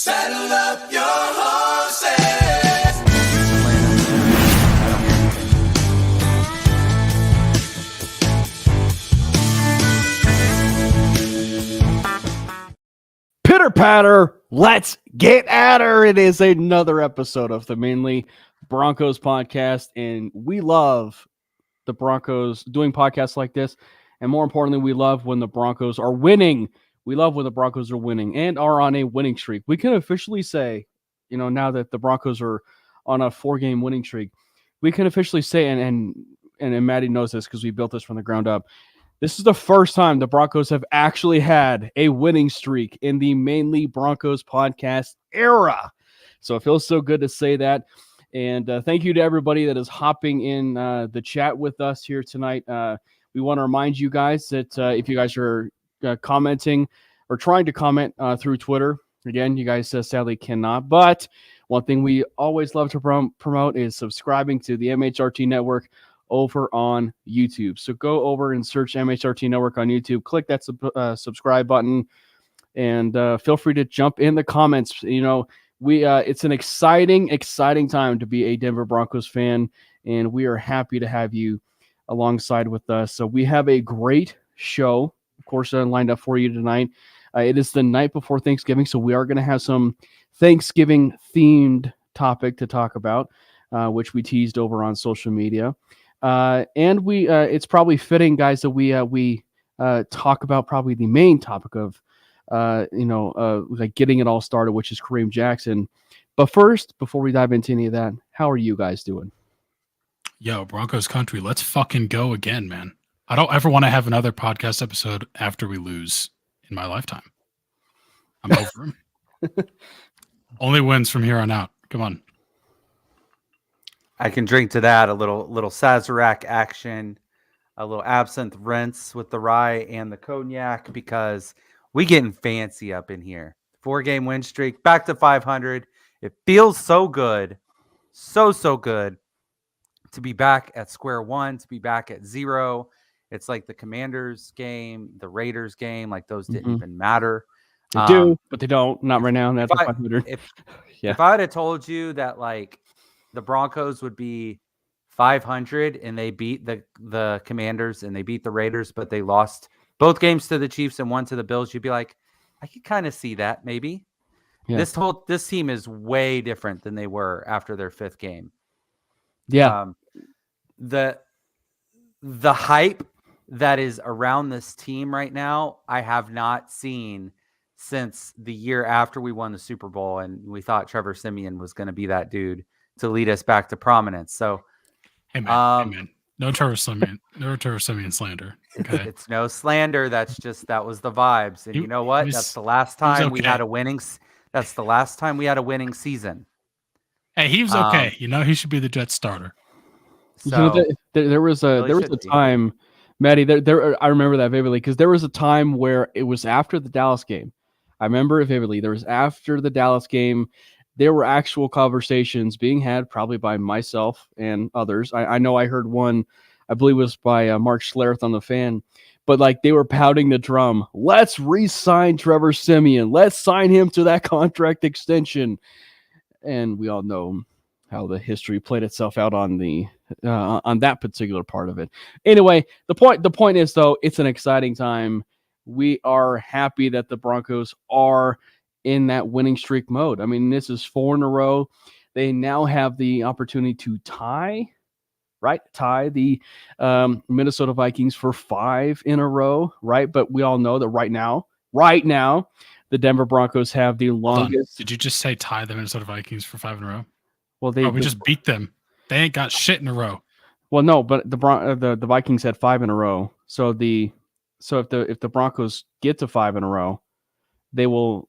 Saddle up your horses. Pitter patter, let's get at her. It is another episode of the Manely Broncos Podcast, and we love the Broncos doing podcasts like this, and more importantly, we love when the Broncos are winning. We love when the Broncos are winning and are on a winning streak. We can officially say, now that the Broncos are on a 4-game winning streak, we can officially say, and Matty knows this because we built this from the ground up, this is the first time the Broncos have actually had a winning streak in the Manely Broncos Podcast era. So it feels so good to say that. And thank you to everybody that is hopping in the chat with us here tonight. We want to remind you guys that if you guys are commenting or trying to comment through Twitter, again, you guys sadly cannot. But one thing we always love to promote is subscribing to the MHRT network over on YouTube. So go over and search MHRT network on YouTube. Click that subscribe button, and feel free to jump in the comments. It's an exciting time to be a Denver Broncos fan, and we are happy to have you alongside with us. So we have a great show, of course, lined up for you tonight. It is the night before Thanksgiving, so we are going to have some Thanksgiving-themed topic to talk about, which we teased over on social media. And it's probably fitting, guys, that we talk about probably the main topic of, like getting it all started, which is Kareem Jackson. But first, before we dive into any of that, how are you guys doing? Yo, Broncos country, let's fucking go again, man. I don't ever want to have another podcast episode after we lose in my lifetime. I'm over him. Only wins from here on out. Come on. I can drink to that, a little Sazerac action, a little absinthe rinse with the rye and the cognac, because we getting fancy up in here. 4-game win streak, back to 500. It feels so good, so good to be back at square one, to be back at 0. It's like the Commanders game, the Raiders game, like those didn't even matter. They do, but they don't. Not right now. That's 500. If I had told you that, like, the Broncos would be 500 and they beat the Commanders and they beat the Raiders, but they lost both games to the Chiefs and one to the Bills, you'd be like, I could kind of see that maybe. Yeah. This team is way different than they were after their 5th game. Yeah. The hype that is around this team right now, I have not seen since the year after we won the Super Bowl and we thought Trevor Siemian was going to be that dude to lead us back to prominence. So, hey man. No Trevor Siemian slander. Okay? It's no slander. That was the vibes. And you know what? That's the last time we had a winning. That's the last time we had a winning season. Hey, he was okay. He should be the Jets starter. So there was a time, Matty. There I remember that vividly because there was a time where it was after the Dallas game. I remember it vividly. There was after the Dallas game. There were actual conversations being had, probably by myself and others. I know I heard one, I believe it was by Mark Schlereth on The Fan, but like they were pounding the drum. Let's re-sign Trevor Siemian. Let's sign him to that contract extension. And we all know how the history played itself out on the on that particular part of it. Anyway, the point is, though, it's an exciting time. We are happy that the Broncos are in that winning streak mode. I mean, this is 4 in a row. They now have the opportunity to tie the Minnesota Vikings for 5 in a row, right? But we all know that right now, the Denver Broncos have the longest. Did you just say tie the Minnesota Vikings for 5 in a row? Well, we just beat them. They ain't got shit in a row. Well, no, but the Vikings had 5 in a row. So if the Broncos get to 5 in a row, they will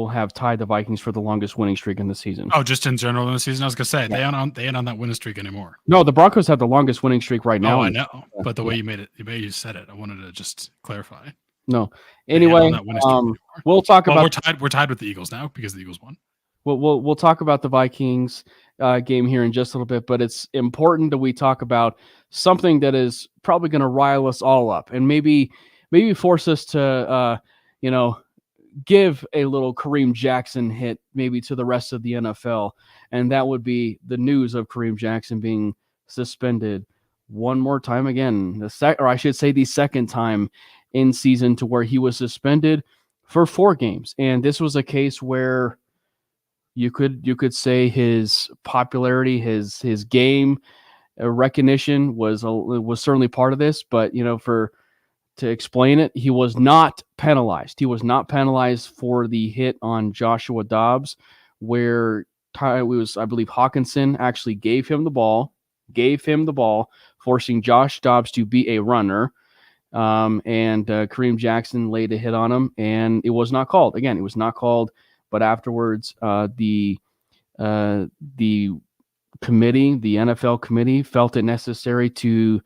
have tied the Vikings for the longest winning streak in the season. Oh, just in general in the season? I was gonna say they ain't on that winning streak anymore. No, the Broncos have the longest winning streak right now. Oh, I know, but the way you made it, the way you said it, I wanted to just clarify. No. Anyway, we'll talk about. We're tied with the Eagles now because the Eagles won. We'll talk about the Vikings game here in just a little bit, but it's important that we talk about something that is probably going to rile us all up and maybe force us to give a little Kareem Jackson hit maybe to the rest of the NFL, and that would be the news of Kareem Jackson being suspended one more time again, the second time in season to where he was suspended for 4 games. And this was a case where you could say his popularity, his game recognition was certainly part of this, but to explain it, he was not penalized. He was not penalized for the hit on Joshua Dobbs, where I believe Hawkinson actually gave him the ball, forcing Josh Dobbs to be a runner. And Kareem Jackson laid a hit on him, and it was not called. Again, it was not called. But afterwards, the committee, the NFL committee, felt it necessary to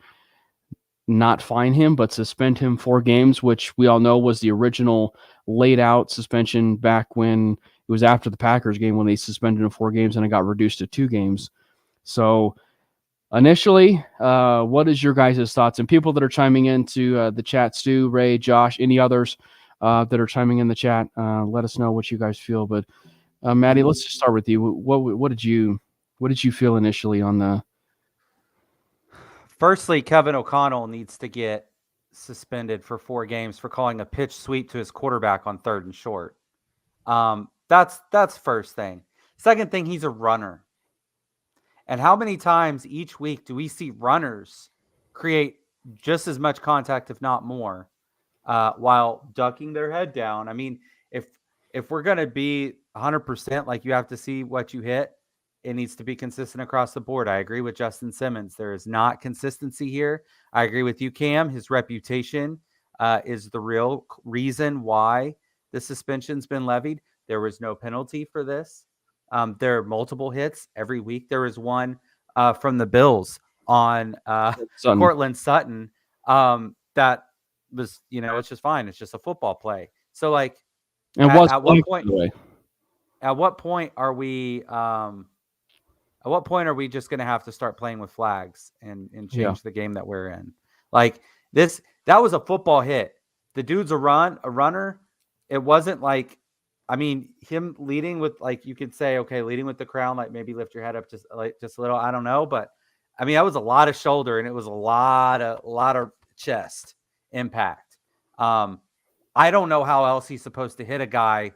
not fine him, but suspend him 4 games, which we all know was the original laid out suspension back when it was after the Packers game when they suspended him 4 games and it got reduced to 2 games. So initially, what is your guys' thoughts? And people that are chiming into the chat, Stu, Ray, Josh, any others that are chiming in the chat, let us know what you guys feel. But Matty, let's just start with you. What did you feel initially on the? Firstly, Kevin O'Connell needs to get suspended for 4 games for calling a pitch sweep to his quarterback on 3rd and short. That's first thing. Second thing, he's a runner. And how many times each week do we see runners create just as much contact, if not more, while ducking their head down? I mean, if we're going to be 100%, like, you have to see what you hit, it needs to be consistent across the board. I agree with Justin Simmons. There is not consistency here. I agree with you, Cam. His reputation is the real reason why the suspension's been levied. There was no penalty for this. There are multiple hits every week. There was one from the Bills on Cortland Sutton that was, it's just fine. It's just a football play. So, like, at what point are we just going to have to start playing with flags and change the game that we're in? Like, that was a football hit. The dude's a runner. It wasn't like, I mean, him leading with, like, you could say, okay, leading with the crown, like, maybe lift your head up just a little. I don't know. But I mean, that was a lot of shoulder and it was a lot of chest impact. I don't know how else he's supposed to hit a guy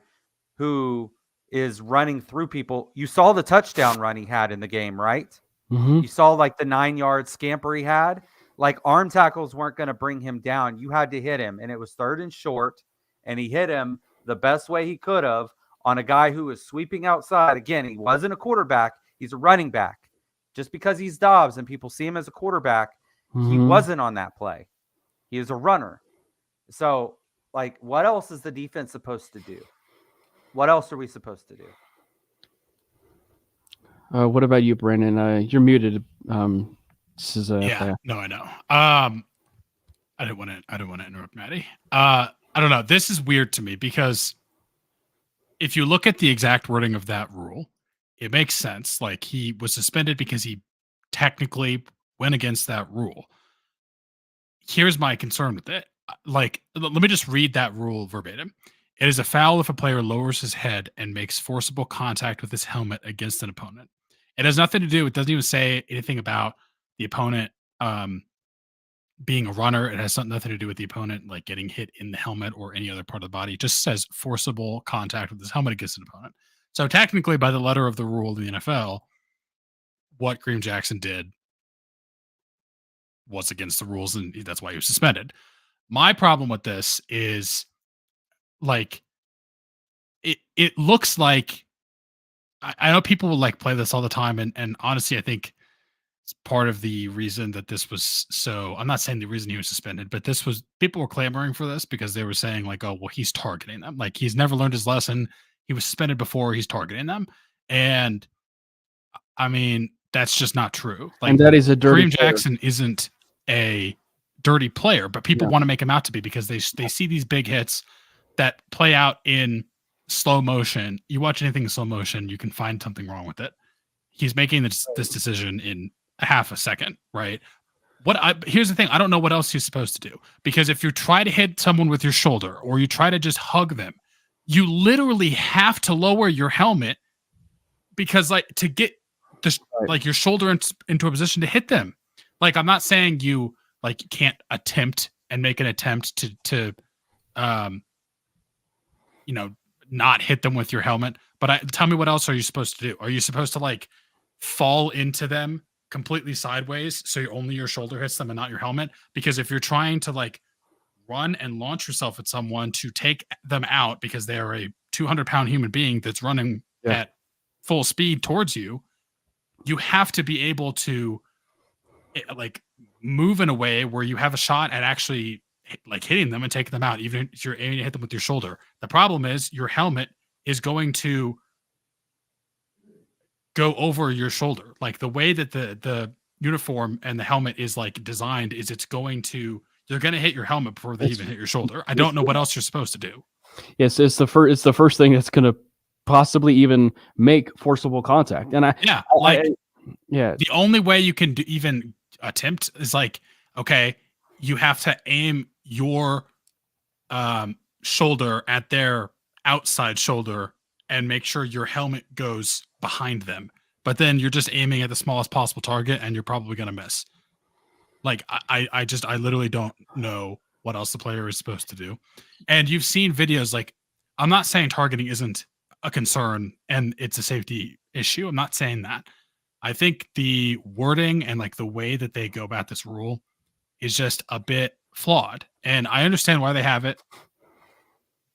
who is running through people. You saw the touchdown run he had in the game, right? Mm-hmm. You saw, like, the 9-yard scamper he had. Like, arm tackles weren't going to bring him down. You had to hit him, and it was 3rd and short, and he hit him the best way he could have on a guy who was sweeping outside. Again, he wasn't a quarterback. He's a running back. Just because he's Dobbs and people see him as a quarterback, he wasn't on that play. He is a runner. So, like, what else is the defense supposed to do? What else are we supposed to do? What about you, Brandon? You're muted. This is no, I know. I didn't want to interrupt Matty. I don't know. This is weird to me because if you look at the exact wording of that rule, it makes sense. Like, he was suspended because he technically went against that rule. Here's my concern with it. Like, let me just read that rule verbatim. It is a foul if a player lowers his head and makes forcible contact with his helmet against an opponent. It has nothing to do. It doesn't even say anything about the opponent being a runner. It has nothing to do with the opponent, like, getting hit in the helmet or any other part of the body. It just says forcible contact with his helmet against an opponent. So technically, by the letter of the rule in the NFL, what Kareem Jackson did was against the rules, and that's why he was suspended. My problem with this is, like, it looks like, I know people will, like, play this all the time, and honestly, I think it's part of the reason that this was so. I'm not saying the reason he was suspended, but people were clamoring for this because they were saying, like, oh, well, he's targeting them. Like, he's never learned his lesson. He was suspended before. He's targeting them, and I mean, that's just not true. Like, and that is a dirty Kareem Jackson isn't a dirty player, but people want to make him out to be because they see these big hits that play out in slow motion. You watch anything in slow motion, you can find something wrong with it. He's making this decision in a half a second, right? Here's the thing. I don't know what else he's supposed to do, because if you try to hit someone with your shoulder or you try to just hug them, you literally have to lower your helmet because like to get this like your shoulder into a position to hit them. Like I'm not saying you like can't attempt and make an attempt to not hit them with your helmet, but tell me what else are you supposed to do? Are you supposed to like fall into them completely sideways so only your shoulder hits them and not your helmet? Because if you're trying to like run and launch yourself at someone to take them out because they are a 200-pound human being that's running at full speed towards you, you have to be able to like move in a way where you have a shot at actually like hitting them and taking them out, even if you're aiming to hit them with your shoulder. The problem is your helmet is going to go over your shoulder. Like the way that the uniform and the helmet is like designed is you're going to hit your helmet before they even hit your shoulder. I don't know what else you're supposed to do. Yes, it's the first thing that's going to possibly even make forcible contact. And the only way you can even attempt is like, okay, you have to aim your shoulder at their outside shoulder and make sure your helmet goes behind them. But then you're just aiming at the smallest possible target and you're probably going to miss. Like I literally don't know what else the player is supposed to do. And you've seen videos like, I'm not saying targeting isn't a concern and it's a safety issue. I'm not saying that. I think the wording and like the way that they go about this rule is just a bit flawed. And I understand why they have it.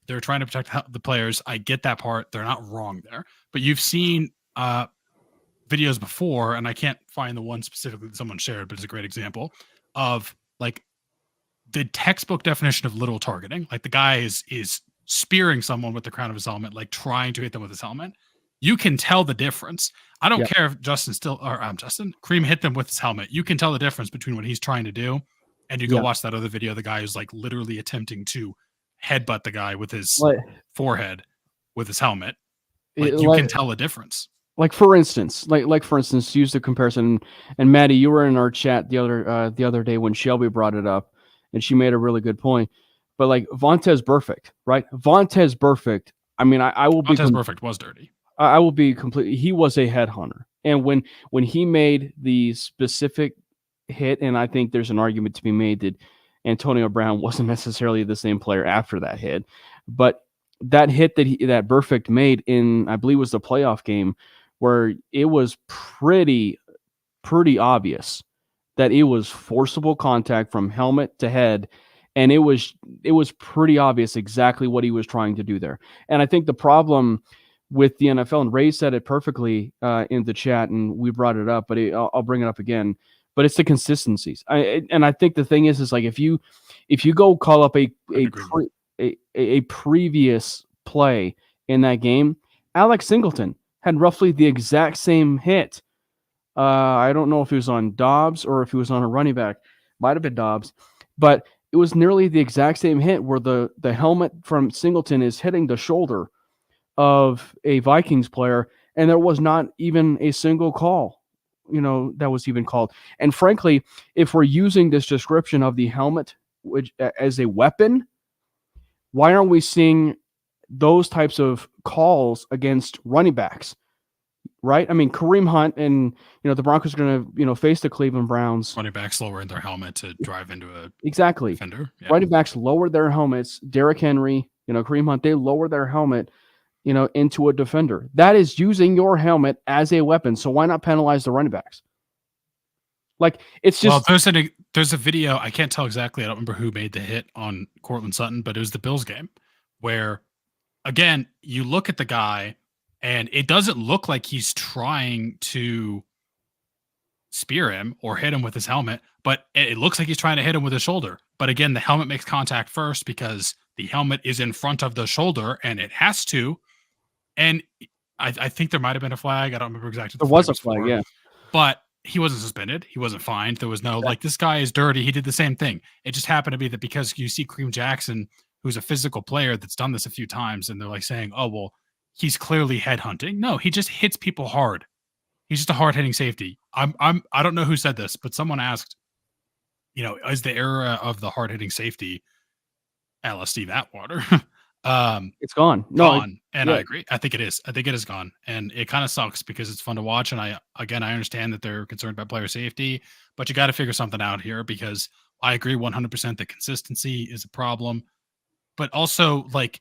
They're trying to protect the players. I get that part. They're not wrong there. But you've seen videos before, and I can't find the one specifically that someone shared, but it's a great example of like the textbook definition of literal targeting. Like the guy is spearing someone with the crown of his helmet, like trying to hit them with his helmet. You can tell the difference. I don't care if Kareem hit them with his helmet. You can tell the difference between what he's trying to do. And you go watch that other video. The guy who's like literally attempting to headbutt the guy with his forehead with his helmet. Like you can tell the difference. Like for instance, use the comparison. And Matty, you were in our chat the other day when Shelby brought it up, and she made a really good point. But like Vontaze Burfict, right? Vontaze Burfict. I mean, I will be. Vontaze Burfict was dirty. I will be completely. He was a headhunter, and when he made the specific hit, and I think there's an argument to be made that Antonio Brown wasn't necessarily the same player after that hit, but that hit that Burfict made in, I believe, was the playoff game, where it was pretty obvious that it was forcible contact from helmet to head. And it was pretty obvious exactly what he was trying to do there. And I think the problem with the NFL, and Ray said it perfectly in the chat, and we brought it up, but I'll bring it up again. But it's the consistencies. I think the thing is like if you go call up a previous play in that game, Alex Singleton had roughly the exact same hit. I don't know if he was on Dobbs or if he was on a running back. Might have been Dobbs, but it was nearly the exact same hit where the helmet from Singleton is hitting the shoulder of a Vikings player, and there was not even a single call, that was even called. And frankly, if we're using this description of the helmet as a weapon, why aren't we seeing those types of calls against running backs? Right? I mean, Kareem Hunt and, the Broncos are going to, face the Cleveland Browns. Running backs lowering their helmet to drive into a defender. Yeah. Running backs lower their helmets. Derrick Henry, Kareem Hunt, they lower their helmet, into a defender. That is using your helmet as a weapon. So why not penalize the running backs? Like, it's just... Well, there's a video. I can't tell exactly. I don't remember who made the hit on Courtland Sutton, but it was the Bills game where, again, you look at the guy, and it doesn't look like he's trying to spear him or hit him with his helmet, but it looks like he's trying to hit him with his shoulder. But again, the helmet makes contact first because the helmet is in front of the shoulder, and it has to. And I think there might have been a flag. I don't remember exactly. There was a flag, yeah. But he wasn't suspended. He wasn't fined. There was no, like, this guy is dirty. He did the same thing. It just happened to be that because you see Kareem Jackson, who's a physical player that's done this a few times, and they're like saying, oh, well, he's clearly headhunting. No, he just hits people hard. He's just a hard-hitting safety. I don't know who said this, but someone asked, is the era of the hard-hitting safety LSD Atwater? It's gone. No, gone. And yeah. I agree. I think it is. I think it is gone. And it kind of sucks because it's fun to watch. And I understand that they're concerned about player safety, but you got to figure something out here because I agree 100% that consistency is a problem, but also like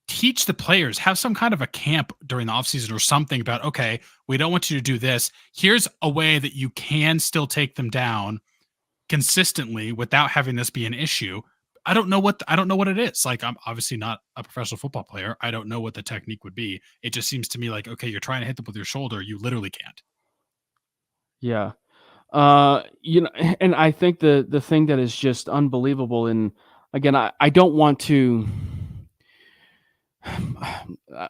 teach the players, have some kind of a camp during the offseason or something about, okay, we don't want you to do this. Here's a way that you can still take them down consistently without having this be an issue. I don't know what it is. Like, I'm obviously not a professional football player. I don't know what the technique would be. It just seems to me like, okay, you're trying to hit them with your shoulder. You literally can't. Yeah. And I think the thing that is just unbelievable, and again, I don't want to,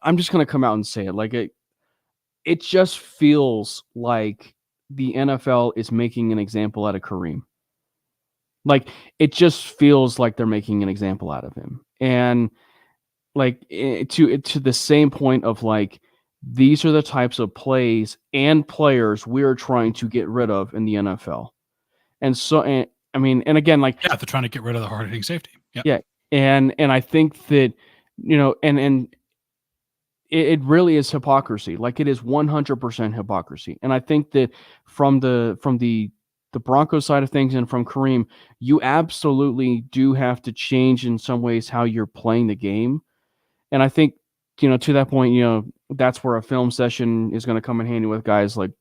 I'm just going to come out and say it. Like it just feels like the NFL is making an example out of Kareem. Like, it just feels like they're making an example out of him. And like to the same point of like, these are the types of plays and players we're trying to get rid of in the NFL. And so, and again, like, yeah, they're trying to get rid of the hard hitting safety. Yep. Yeah. And I think that, and it really is hypocrisy. Like, it is 100% hypocrisy. And I think that from the Broncos side of things and from Kareem, you absolutely do have to change in some ways how you're playing the game. And I think, to that point, that's where a film session is going to come in handy with guys like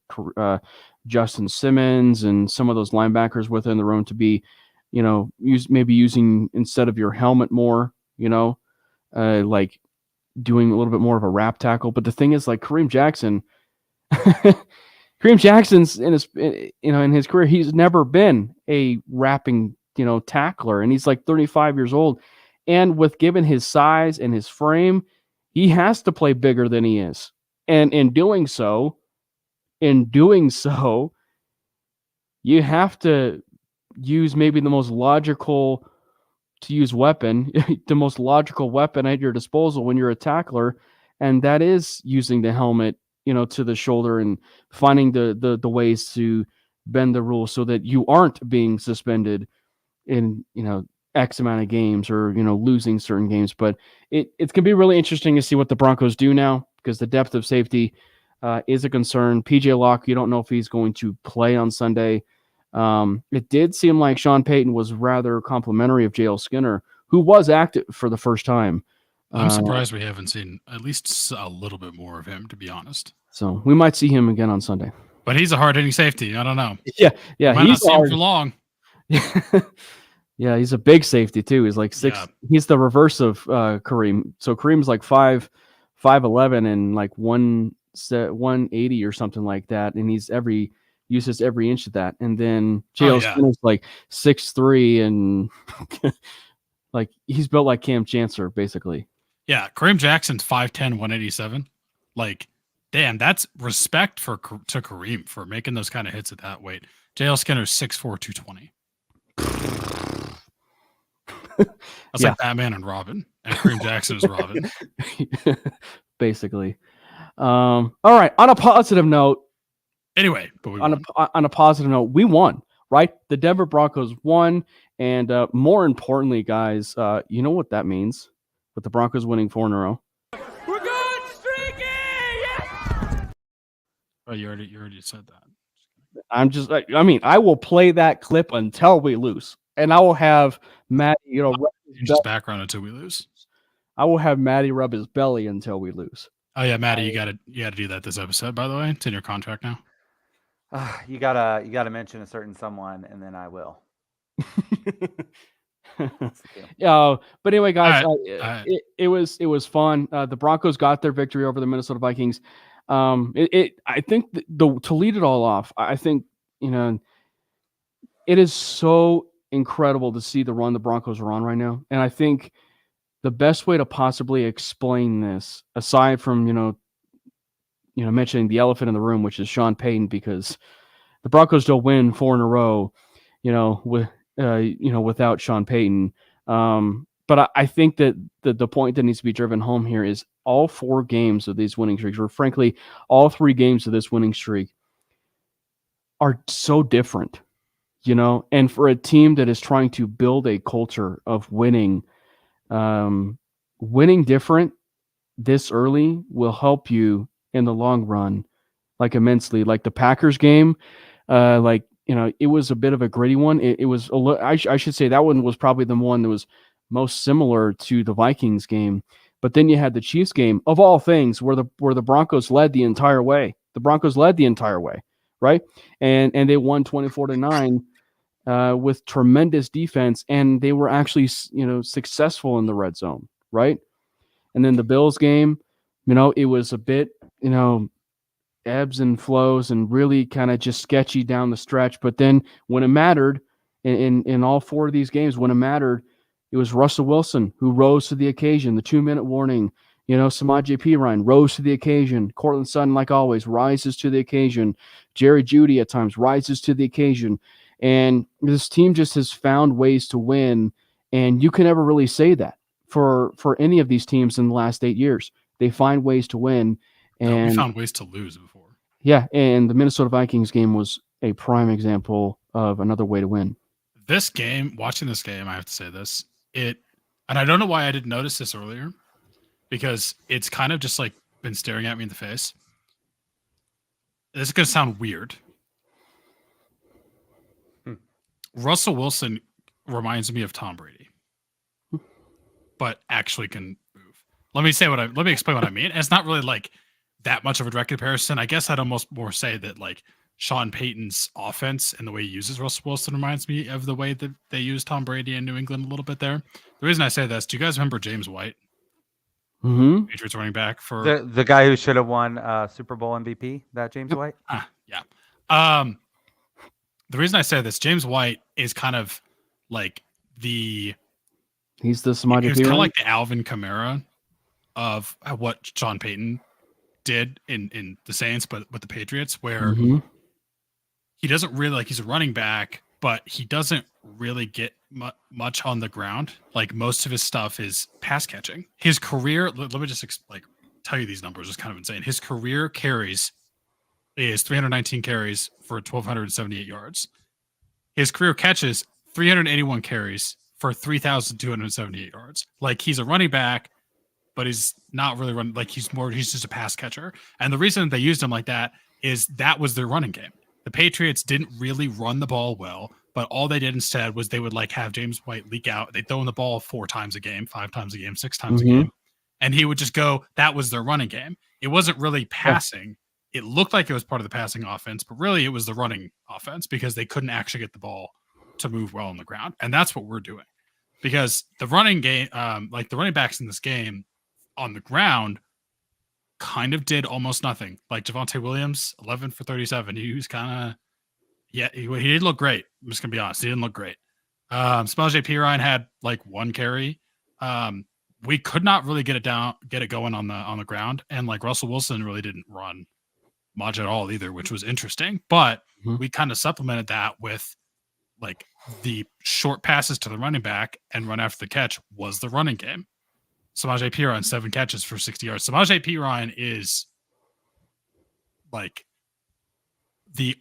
Justin Simmons and some of those linebackers within the room to be, using instead of your helmet more, like doing a little bit more of a wrap tackle. But the thing is, like, Kareem Jackson's in his career, he's never been a wrapping, tackler, and he's like 35 years old. And given his size and his frame, he has to play bigger than he is. And in doing so, you have to use maybe the most logical weapon at your disposal when you're a tackler, and that is using the helmet, to the shoulder and finding the ways to bend the rules so that you aren't being suspended in, X amount of games or, losing certain games. But it's going to be really interesting to see what the Broncos do now, because the depth of safety is a concern. PJ Locke, you don't know if he's going to play on Sunday. It did seem like Sean Payton was rather complimentary of JL Skinner, who was active for the first time. I'm surprised we haven't seen at least a little bit more of him, to be honest. So we might see him again on Sunday. But he's a hard-hitting safety. I don't know. Yeah. Might not see him for long. Yeah, he's a big safety too. He's like 6. Yeah. He's the reverse of Kareem. So Kareem's like 5'11" and like 180 or something like that, and uses every inch of that. And then JL Skinner's like 6'3" and like he's built like Cam Chancellor, basically. Yeah, Kareem Jackson's 5'10", 187. Like, damn, that's respect to Kareem for making those kind of hits at that weight. JL Skinner's 6'4", 220. That's like Batman and Robin, and Kareem Jackson is Robin. Basically. All right. On a positive note. Anyway, but on a positive note, we won, right? The Denver Broncos won, and more importantly, guys, you know what that means? With the Broncos winning 4 in a row. We're going streaky! Yes! Oh, you already said that. I will play that clip until we lose, and I will have Matty, just background until we lose. I will have Matty rub his belly until we lose. Oh yeah, Matty, you gotta do that this episode. By the way, it's in your contract now. You gotta mention a certain someone, and then I will. Yeah, but anyway, guys, it was fun. The Broncos got their victory over the Minnesota Vikings. I think to lead it all off, I think it is so incredible to see the run the Broncos are on right now, and I think the best way to possibly explain this, aside from mentioning the elephant in the room, which is Sean Payton, because the Broncos don't win 4 in a row, without Sean Payton. But I think that the point that needs to be driven home here is all 4 games of these winning streaks, or frankly, all 3 games of this winning streak, are so different, and for a team that is trying to build a culture of winning, Winning different this early will help you in the long run, like immensely. Like the Packers game, it was a bit of a gritty one. It was I should say that one was probably the one that was most similar to the Vikings game. But then you had the Chiefs game, of all things, where the Broncos led the entire way. The Broncos led the entire way, right? And they won 24-9 with tremendous defense, and they were actually successful in the red zone, right? And then the Bills game, it was a bit, ebbs and flows and really kind of just sketchy down the stretch. But then when it mattered, in all four of these games, when it mattered, it was Russell Wilson who rose to the occasion. The 2-minute warning, Samaje Perine rose to the occasion. Cortland Sutton, like always, rises to the occasion. Jerry Jeudy at times rises to the occasion. And this team just has found ways to win. And you can never really say that for any of these teams in the last 8 years. They find ways to win. And we found ways to lose before. Yeah, and the Minnesota Vikings game was a prime example of another way to win. This game, watching this game, I have to say this, and I don't know why I didn't notice this earlier, because it's kind of just like been staring at me in the face. This is going to sound weird. Russell Wilson reminds me of Tom Brady, but actually can move. Let me explain what I mean. It's not really like that much of a direct comparison. I guess I'd almost more say that like Sean Payton's offense and the way he uses Russell Wilson reminds me of the way that they use Tom Brady in New England a little bit there. The reason I say this, do you guys remember James White? Mm-hmm. Patriots running back for the guy who should have won Super Bowl MVP, that James White? Yeah. The reason I say this, James White is kind of like he's the Samaje He was kind of like the Alvin Kamara of what Sean Payton did in the Saints, but with the Patriots, where he doesn't really he's a running back, but he doesn't really get much on the ground. Like most of his stuff is pass catching. His career, let me just tell you these numbers. It's kind of insane. His career carries is 319 carries for 1,278 yards. His career catches 381 carries for 3,278 yards. Like he's a running back, but he's not really running. Like he's just a pass catcher. And the reason they used him like that is that was their running game. The Patriots didn't really run the ball well, but all they did instead was they would have James White leak out. They'd throw in the ball 4 times a game, 5 times a game, 6 times a game. And he would just go, that was their running game. It wasn't really passing. It looked like it was part of the passing offense, but really it was the running offense because they couldn't actually get the ball to move well on the ground. And that's what we're doing. Because the running game, the running backs in this game on the ground kind of did almost nothing. Like Javonte Williams, 11 for 37. He was kind of, he didn't look great. I'm just going to be honest. He didn't look great. Samaje Perine had 1 carry. We could not really get it going on the ground. And Russell Wilson really didn't run much at all either, which was interesting. But we kind of supplemented that with the short passes to the running back and run after the catch was the running game. Samaje Perine, 7 catches for 60 yards. Samaje Perine is the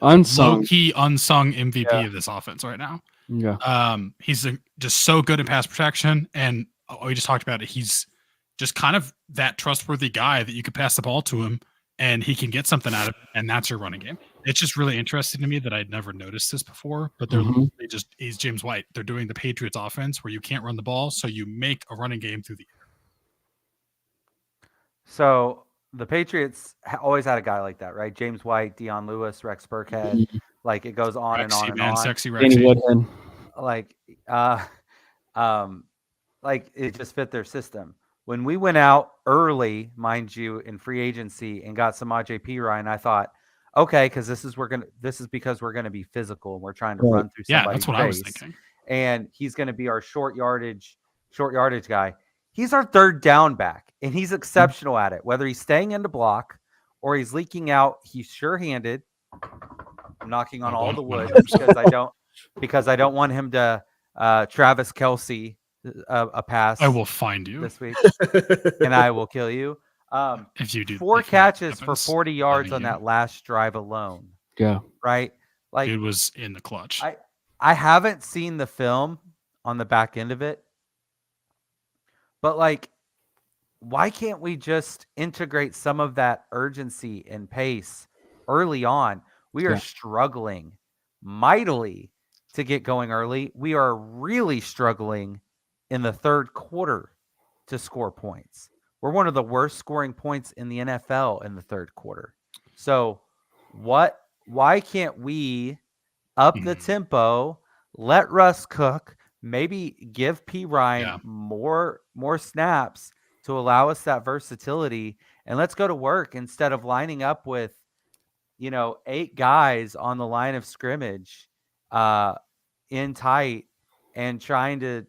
low-key unsung MVP of this offense right now. Yeah. He's just so good at pass protection, and we just talked about it. He's just kind of that trustworthy guy that you could pass the ball to him and he can get something out of it, and that's your running game. It's just really interesting to me that I'd never noticed this before, but he's James White. They're doing the Patriots offense where you can't run the ball, so you make a running game through the air. So the Patriots always had a guy like that, right? James White, Deion Lewis, Rex Burkhead. It goes on and on and on. Sexy Rexy. It just fit their system. When we went out early, mind you, in free agency and got Samaje Perine, I thought, okay, because this is because we're gonna be physical and we're trying to run through somebody's that's what face. I was thinking. And he's gonna be our short yardage guy. He's our third down back, and he's exceptional at it. Whether he's staying in the block or he's leaking out, he's sure-handed. I'm knocking on all the wood because I don't want him to Travis Kelce a pass. I will find you this week, and I will kill you. If you do 4 catches for 40 yards on that last drive alone. Yeah. Right? It was in the clutch. I haven't seen the film on the back end of it, But like, why can't we just integrate some of that urgency and pace early on? We are struggling mightily to get going early. We are really struggling in the third quarter to score points. We're one of the worst scoring points in the NFL in the third quarter. So why can't we up the tempo, let Russ cook, maybe give P. Ryan more snaps to allow us that versatility, and let's go to work instead of lining up with, 8 guys on the line of scrimmage in tight and trying to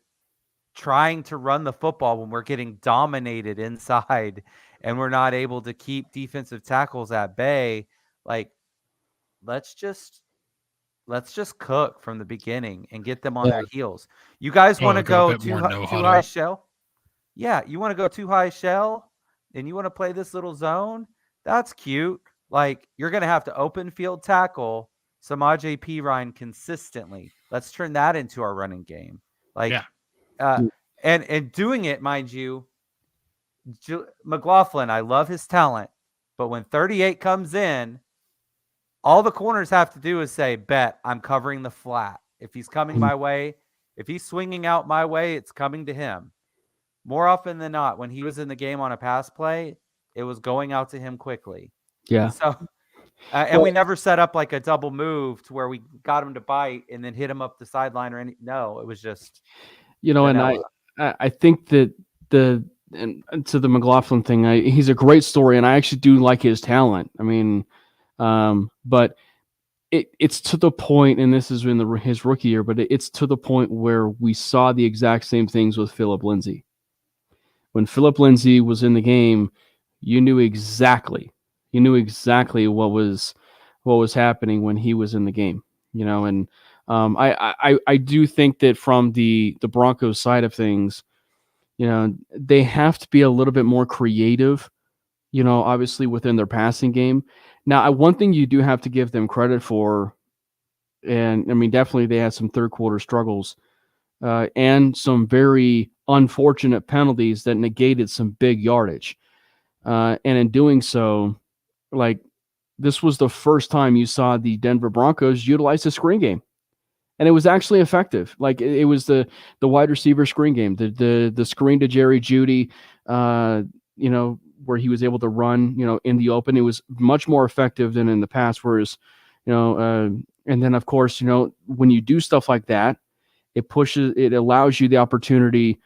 run the football when we're getting dominated inside and we're not able to keep defensive tackles at bay. Like, let's just cook from the beginning and get them on their heels. You guys want to go too high shell? Yeah, you want to go too high shell and you want to play this little zone? That's cute. Like, you're going to have to open field tackle Samaje Perine consistently. Let's turn that into our running game. Like, and doing it, mind you, McLaughlin, I love his talent, but when 38 comes in, all the corners have to do is say, bet, I'm covering the flat. If he's coming my way, if he's swinging out my way, it's coming to him. More often than not, when he was in the game on a pass play, it was going out to him quickly. Yeah. So, and we never set up like a double move to where we got him to bite and then hit him up the sideline or any. No, it was just, and I think that and to the McLaughlin thing, he's a great story, and I actually do like his talent. I mean, but it's to the point, and this is in his rookie year, but it's to the point where we saw the exact same things with Phillip Lindsay. When Phillip Lindsay was in the game, you knew exactly what was happening when he was in the game, and I do think that from the Broncos side of things, they have to be a little bit more creative, obviously within their passing game. Now, one thing you do have to give them credit for, and I mean, definitely they had some third quarter struggles and some very unfortunate penalties that negated some big yardage. And in doing so, like, this was the first time you saw the Denver Broncos utilize the screen game. And it was actually effective. Like, it was the wide receiver screen game, the screen to Jerry Jeudy, where he was able to run, in the open. It was much more effective than in the past. Whereas, and then of course, when you do stuff like that, it allows you the opportunity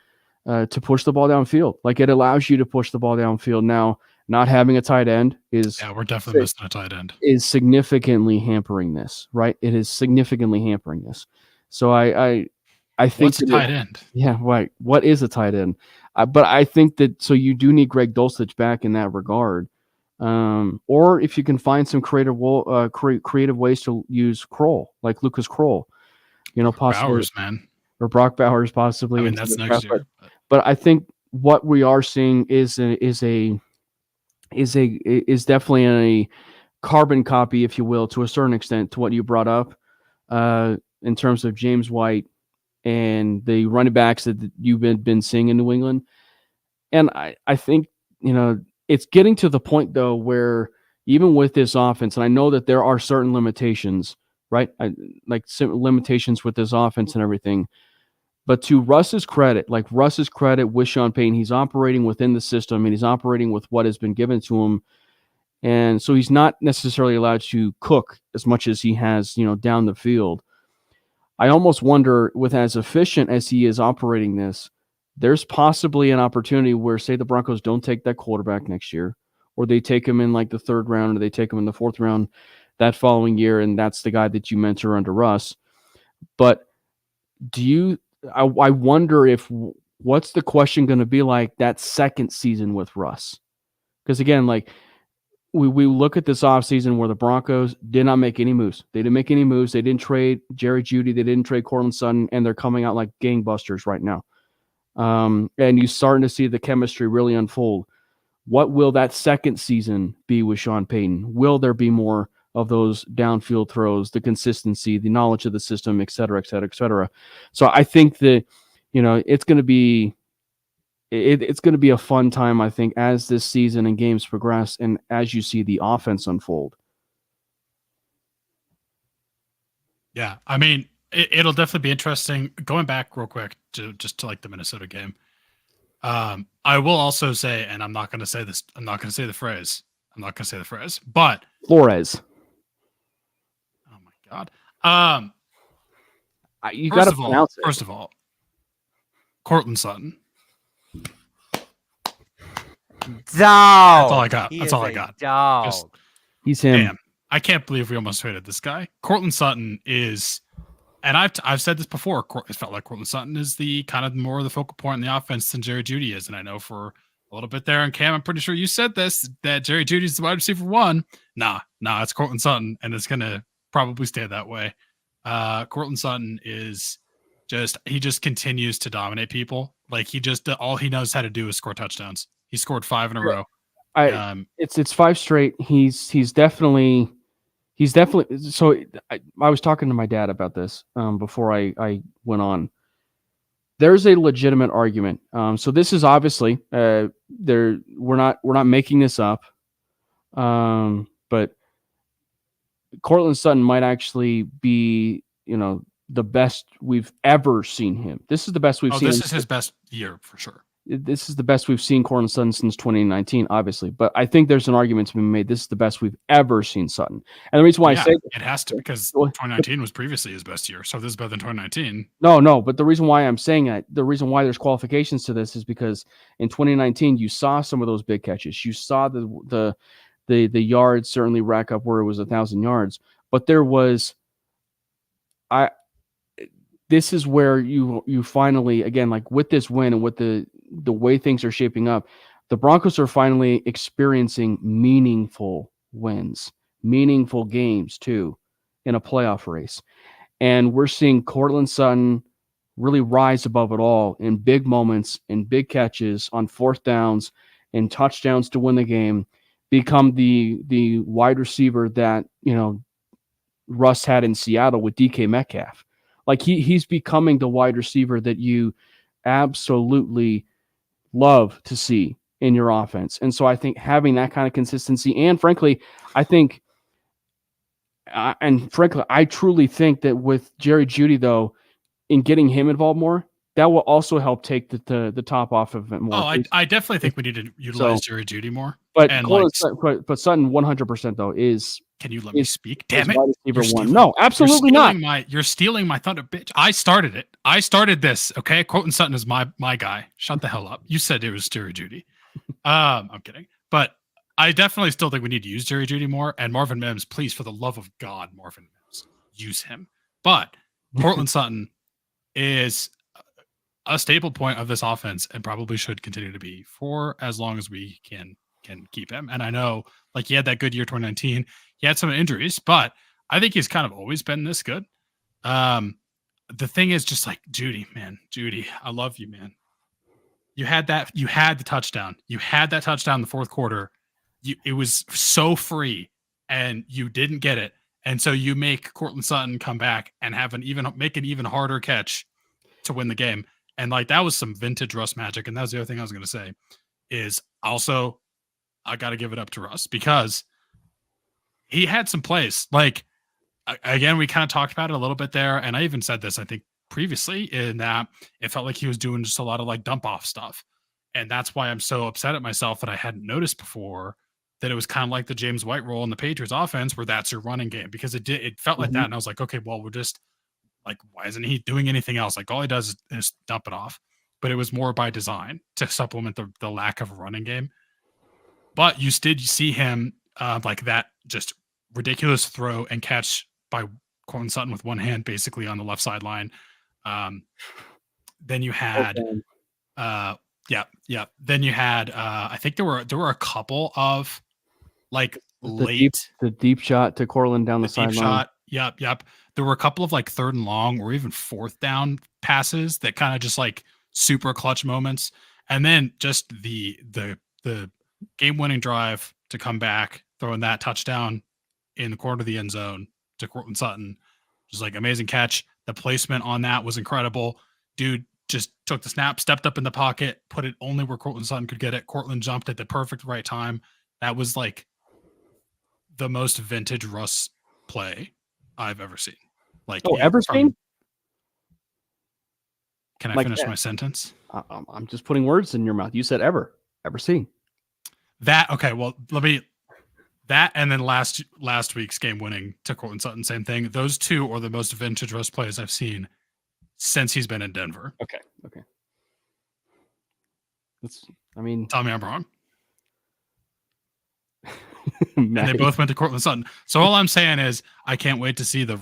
to push the ball downfield. Like, it allows you to push the ball downfield. Now, not having a tight end we're definitely missing a tight end. Is significantly hampering this, right? It is significantly hampering this. So I think what's a tight end? Yeah, right. What is a tight end? But I think that so you do need Greg Dulcich back in that regard, or if you can find some creative ways to use Kroll, like Lucas Kroll, possibly Bowers, man, or Brock Bowers, possibly. I mean, that's next year. But I think what we are seeing is definitely a carbon copy, if you will, to a certain extent, to what you brought up in terms of James White and the running backs that you've been seeing in New England. And I think, it's getting to the point, though, where even with this offense, and I know that there are certain limitations, right? Limitations with this offense and everything. But to Russ's credit, with Sean Payton, he's operating within the system and he's operating with what has been given to him. And so he's not necessarily allowed to cook as much as he has, down the field. I almost wonder, with as efficient as he is operating this, there's possibly an opportunity where, say, the Broncos don't take that quarterback next year, or they take him in like the third round, or they take him in the fourth round that following year, and that's the guy that you mentor under Russ. But I wonder what's the question going to be like that second season with Russ? Because again, like we look at this offseason where the Broncos did not make any moves. They didn't make any moves. They didn't trade Jerry Jeudy. They didn't trade Courtland Sutton, and they're coming out like gangbusters right now. And you're starting to see the chemistry really unfold. What will that second season be with Sean Payton? Will there be more of those downfield throws, the consistency, the knowledge of the system, et cetera, et cetera, et cetera? So I think that, it's going to be it's going to be a fun time, I think, as this season and games progress and as you see the offense unfold. Yeah, I mean, it'll definitely be interesting. Going back real quick to like the Minnesota game, I will also say, and I'm not going to say this. I'm not going to say the phrase. But Flores. Oh my God. You got to pronounce it. First of all, Courtland Sutton. That's all I got. That's all I got. Dog. He's him. Damn. I can't believe we almost traded this guy. Courtland Sutton is, and I've said this before, it felt like Courtland Sutton is the kind of more of the focal point in the offense than Jerry Jeudy is. And I know for a little bit there, and Cam, I'm pretty sure you said this, that Jerry Judy's the wide receiver one. Nah, it's Courtland Sutton, and it's going to probably stay that way. Courtland Sutton is he just continues to dominate people. Like all he knows how to do is score touchdowns. He scored 5 in a row. It's 5 straight. He's definitely. So I was talking to my dad about this before I went on. There's a legitimate argument. So this is obviously we're not making this up. But Courtland Sutton might actually be, the best we've ever seen him. This is the best we've seen. This is his best year for sure. This is the best we've seen Courtland Sutton since 2019, obviously. But I think there's an argument to be made. This is the best we've ever seen Sutton. And the reason why I say it has to, because 2019 was previously his best year. So this is better than 2019. No. But the reason why I'm saying that, the reason why there's qualifications to this is because in 2019, you saw some of those big catches. You saw the yards certainly rack up where it was 1,000 yards. But there was, this is where you finally, again, like with this win and with the way things are shaping up, the Broncos are finally experiencing meaningful wins, meaningful games too, in a playoff race. And we're seeing Courtland Sutton really rise above it all in big moments, in big catches, on 4th downs, in touchdowns to win the game, become the wide receiver that, Russ had in Seattle with DK Metcalf. Like he's becoming the wide receiver that you absolutely love to see in your offense. And so I think having that kind of consistency, and frankly, I truly think that with Jerry Jeudy, though, in getting him involved more, that will also help take the top off of it more. Oh, I definitely think we need to utilize Jerry Jeudy more. But Sutton 100% though is. Can you let me speak? Damn it! No, absolutely not. You're stealing my thunder, bitch. I started it. I started this. Okay, Courtland Sutton is my guy. Shut the hell up. You said it was Jerry Jeudy. I'm kidding, but I definitely still think we need to use Jerry Jeudy more. And Marvin Mims, please, for the love of God, Marvin Mims, use him. But Courtland Sutton is a staple point of this offense and probably should continue to be for as long as we can keep him. And I know, like, he had that good year 2019. He had some injuries, but I think he's kind of always been this good. The thing is just like Jeudy, I love you, man. You had the touchdown. You had that touchdown in the 4th quarter. It was so free and you didn't get it. And so you make Courtland Sutton come back and make an even harder catch to win the game. And like, that was some vintage Russ magic. And that was the other thing I was going to say is also, I got to give it up to Russ because he had some plays. Like, again, we kind of talked about it a little bit there. And I even said this, I think, previously, in that it felt like he was doing just a lot of like dump off stuff. And that's why I'm so upset at myself that I hadn't noticed before that it was kind of like the James White role in the Patriots offense where that's your running game, because it felt like that. And I was like, okay, well, we're just like, why isn't he doing anything else? Like, all he does is dump it off. But it was more by design to supplement the lack of a running game. But you did see him like that just ridiculous throw and catch by Courtland Sutton with one hand, basically on the left sideline. Then you had, Then you had, I think there were a couple of like the deep shot to Courtland down the sideline. Yep. There were a couple of like 3rd and long or even 4th down passes that kind of just like super clutch moments. And then just the game-winning drive to come back, throwing that touchdown in the corner of the end zone to Courtland Sutton, just like amazing catch. The placement on that was incredible. Dude, just took the snap, stepped up in the pocket, put it only where Cortland Sutton could get it. Cortland jumped at the perfect right time. That was like the most vintage Russ play I've ever seen. Like, ever seen? Can I Like finish that. my sentence? I'm just putting words in your mouth. You said ever seen. That okay. Well, that and then last week's game winning to Cortland Sutton, same thing. Those two are the most vintage Russ plays I've seen since he's been in Denver. Okay. Tell me I'm wrong. And And they both went to Cortland Sutton. So all I'm saying is I can't wait to see the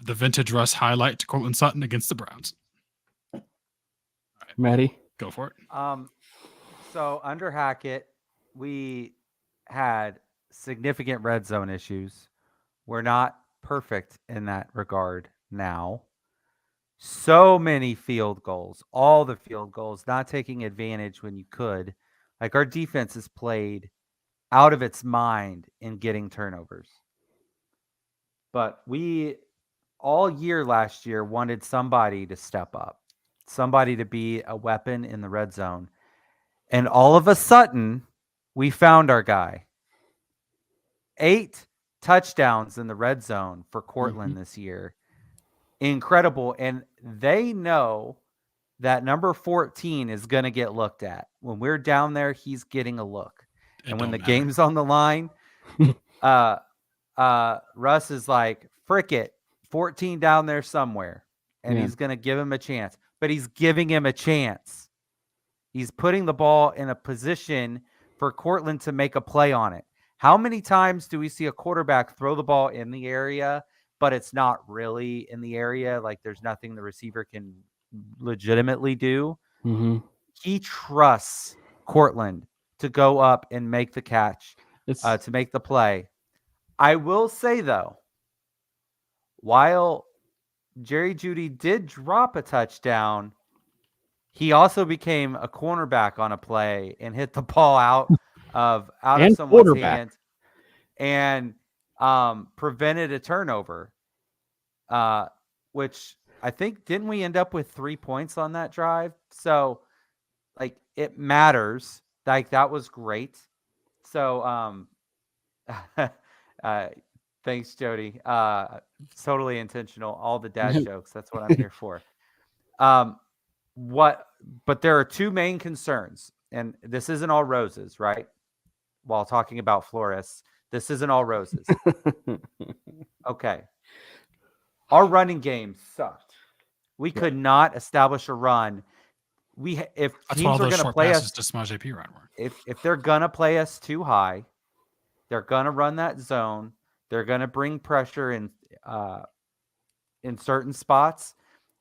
vintage Russ highlight to Cortland Sutton against the Browns. All right, Matty, go for it. So under Hackett, we had significant red zone issues. We're not perfect in that regard now. So many field goals, all the field goals, not taking advantage when you could. Like our defense is played out of its mind in getting turnovers. But we all year last year wanted somebody to step up, somebody to be a weapon in the red zone. And all of a sudden, we found our guy. 8 touchdowns in the red zone for Cortland this year. Incredible. And they know that number 14 is going to get looked at. When we're down there, he's getting a look. And when the game's on the line, Russ is like, frick it, 14 down there somewhere. And he's going to give him a chance. But he's giving him a chance. He's putting the ball in a position for Cortland to make a play on it. How many times do we see a quarterback throw the ball in the area, but it's not really in the area? Like there's nothing the receiver can legitimately do. Mm-hmm. He trusts Cortland to go up and make the catch, to make the play. I will say, though, while Jerry Jeudy did drop a touchdown, he also became a cornerback on a play and hit the ball out of someone's hand and prevented a turnover, which I think, didn't we end up with 3 points on that drive? So, like, it matters. Like, that was great. So, thanks, Jody. Totally intentional. All the dad jokes. That's what I'm here for. But there are two main concerns, and this isn't all roses, right? While talking about florists, this isn't all roses. Okay. Our running game sucked. We could not establish a run. If teams are going to play us to Smash AP run, if they're going to play us too high, they're going to run that zone. They're going to bring pressure in certain spots,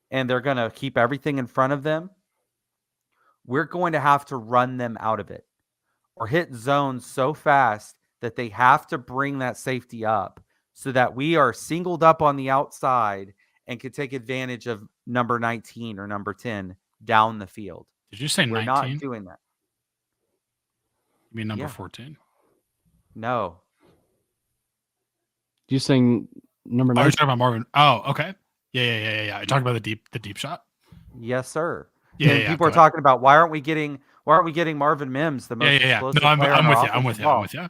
and they're going to keep everything in front of them. We're going to have to run them out of it or hit zones so fast that they have to bring that safety up so that we are singled up on the outside and can take advantage of number 19 or number 10 down the field. Did you say 19? We're not doing that. You mean number 14? No. You saying number 9? Oh, you're talking about Marvin. Oh, okay. Yeah. You're talking about the deep shot? Yes, sir. Yeah. People are talking about why aren't we getting Marvin Mims, the most explosive player on our I'm with you.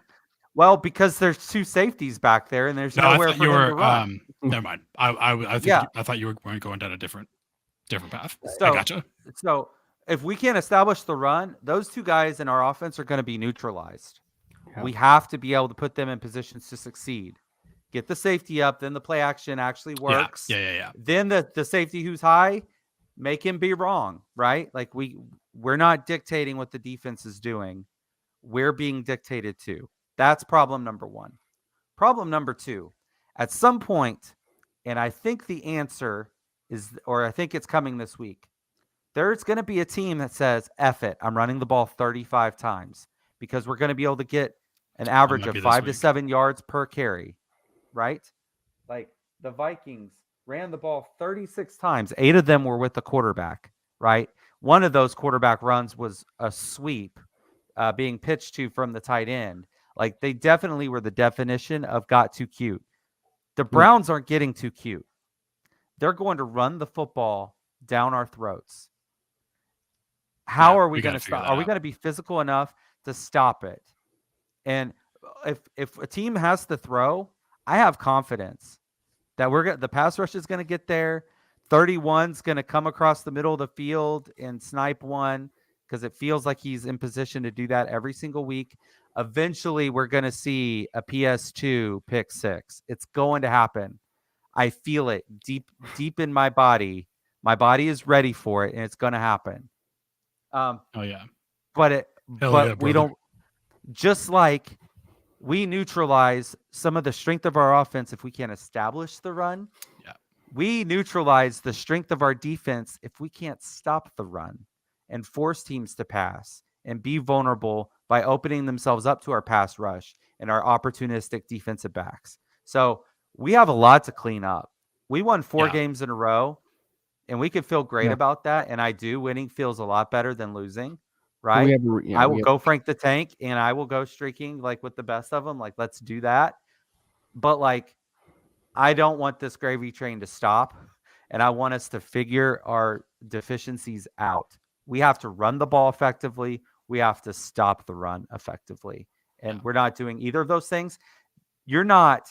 Well, because there's two safeties back there, and there's nowhere for him to run. Never mind. I thought you were going down a different path. I gotcha. So if we can't establish the run, those two guys in our offense are going to be neutralized. Yeah. We have to be able to put them in positions to succeed. Get the safety up, then the play action actually works. Yeah. Then the safety who's high, make him be wrong, right? Like we're not dictating what the defense is doing. We're being dictated to. That's problem number 1. Problem number 2, at some point, and I think the answer is, or I think it's coming this week, there's going to be a team that says, F it, I'm running the ball 35 times because we're going to be able to get an average of 5 to 7 yards per carry, right? Like the Vikings ran the ball 36 times. 8 of them were with the quarterback, right? One of those quarterback runs was a sweep being pitched to from the tight end. Like they definitely were the definition of got too cute. The Browns aren't getting too cute. They're going to run the football down our throats. How Yeah, are we we going gotta to figure stop? that Are we out. going to be physical enough to stop it? And if a team has to throw, I have confidence that the pass rush is going to get there. 31's going to come across the middle of the field and snipe one because it feels like he's in position to do that every single week. Eventually, we're going to see a PS2 pick 6. It's going to happen. I feel it deep in my body. My body is ready for it, and it's going to happen. Oh yeah. But Hell yeah, we brother. don't. Just like we neutralize some of the strength of our offense if we can't establish the run. Yeah. We neutralize the strength of our defense if we can't stop the run and force teams to pass and be vulnerable by opening themselves up to our pass rush and our opportunistic defensive backs. So we have a lot to clean up. We won 4 games in a row, and we could feel great about that. And I do. Winning feels a lot better than losing, right? I will go Frank the Tank, and I will go streaking like with the best of them. Like, let's do that. But like, I don't want this gravy train to stop, and I want us to figure our deficiencies out. We have to run the ball effectively. We have to stop the run effectively. And we're not doing either of those things. You're not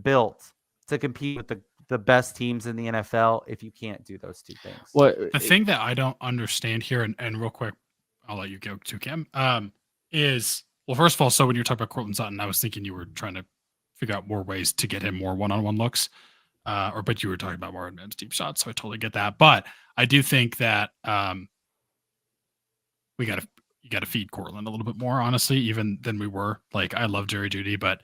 built to compete with the best teams in the NFL if you can't do those two things. Well, The thing that I don't understand here, and real quick, I'll let you go to Cam, is, well, first of all, so when you're talking about Courtland Sutton, I was thinking you were trying to figure out more ways to get him more one-on-one looks, but you were talking about more advanced deep shots, so I totally get that. But I do think that you got to feed Courtland a little bit more, honestly, even than we were. Like, I love Jerry Jeudy, but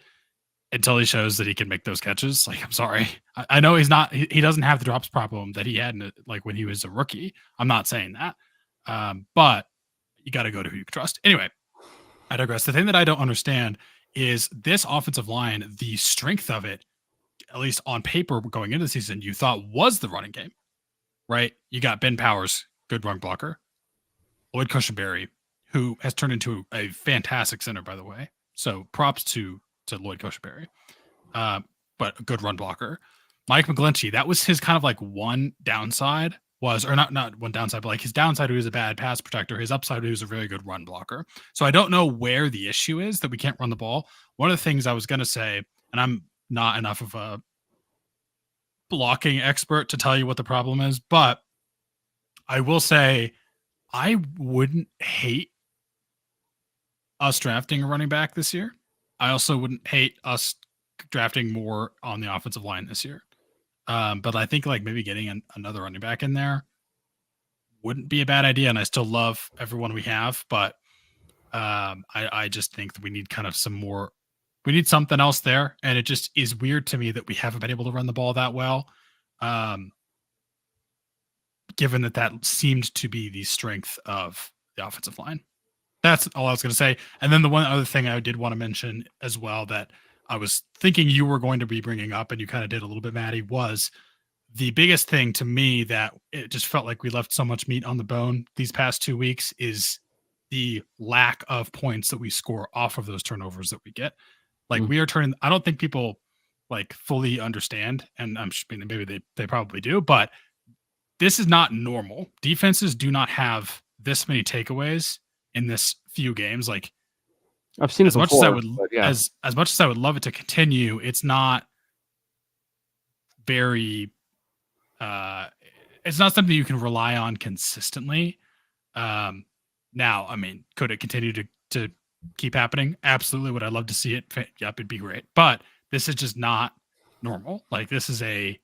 until he shows that he can make those catches, like, I'm sorry. I know he doesn't have the drops problem that he had like when he was a rookie. I'm not saying that. But you got to go to who you trust. Anyway, I digress. The thing that I don't understand is this offensive line, the strength of it, at least on paper going into the season, you thought was the running game, right? You got Ben Powers, good run blocker. Lloyd Cushenberry, who has turned into a fantastic center, by the way. So props to Lloyd Cushenberry, but a good run blocker. Mike McGlinchey, that was his kind of like one downside was, or not one downside, but like his downside, he was a bad pass protector. His upside, he was a really good run blocker. So I don't know where the issue is that we can't run the ball. One of the things I was going to say, and I'm not enough of a blocking expert to tell you what the problem is, but I will say I wouldn't hate us drafting a running back this year. I also wouldn't hate us drafting more on the offensive line this year. But I think like maybe getting another running back in there wouldn't be a bad idea. And I still love everyone we have, but I just think that we need kind of we need something else there. And it just is weird to me that we haven't been able to run the ball that well. Given that seemed to be the strength of the offensive line. That's all I was going to say. And then the one other thing I did want to mention as well that I was thinking you were going to be bringing up, and you kind of did a little bit, Matty, was the biggest thing to me that it just felt like we left so much meat on the bone these past 2 weeks is the lack of points that we score off of those turnovers that we get. Like we are turning, I don't think people like fully understand, and I'm maybe they probably do, but this is not normal. Defenses do not have this many takeaways in this few games. Like I've seen it as much before, as I would, as much as I would love it to continue, it's not very, it's not something you can rely on consistently. Now, I mean, could it continue to keep happening? Absolutely. Would I love to see it? Yep, it'd be great. But this is just not normal. Like this is a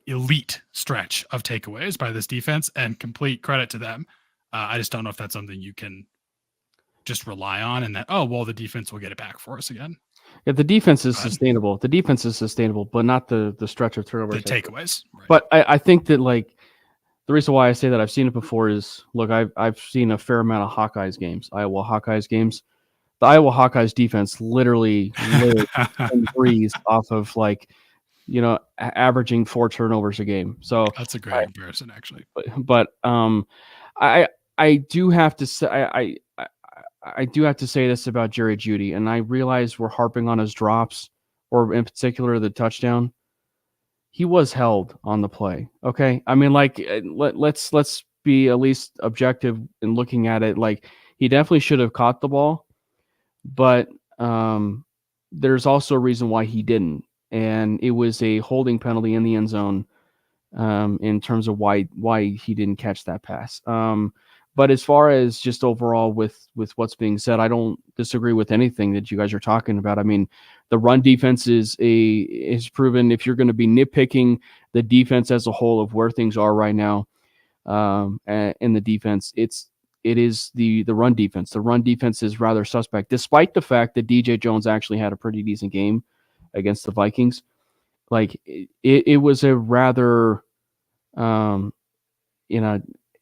elite stretch of takeaways by this defense, and complete credit to them. I just don't know if that's something you can just rely on, and that, oh, well, the defense will get it back for us again. Yeah, the defense is sustainable. The defense is sustainable, but not the stretch of turnovers. The takeaways. Right. But I think that like the reason why I say that I've seen it before is, look, I've seen a fair amount of Hawkeyes games, Iowa Hawkeyes games. The Iowa Hawkeyes defense literally lives and breathes off of like, you know, averaging 4 turnovers a game. So that's a great comparison, actually. But I do have to say I do have to say this about Jerry Jeudy, and I realize we're harping on his drops, or in particular the touchdown. He was held on the play. Okay, I mean, like let's be at least objective in looking at it. Like, he definitely should have caught the ball, but there's also a reason why he didn't, and it was a holding penalty in the end zone in terms of why he didn't catch that pass. But as far as just overall with what's being said, I don't disagree with anything that you guys are talking about. I mean, the run defense is proven. If you're going to be nitpicking the defense as a whole of where things are right now in the defense, it is the run defense. The run defense is rather suspect, despite the fact that DJ Jones actually had a pretty decent game against the Vikings. Like, it was a rather,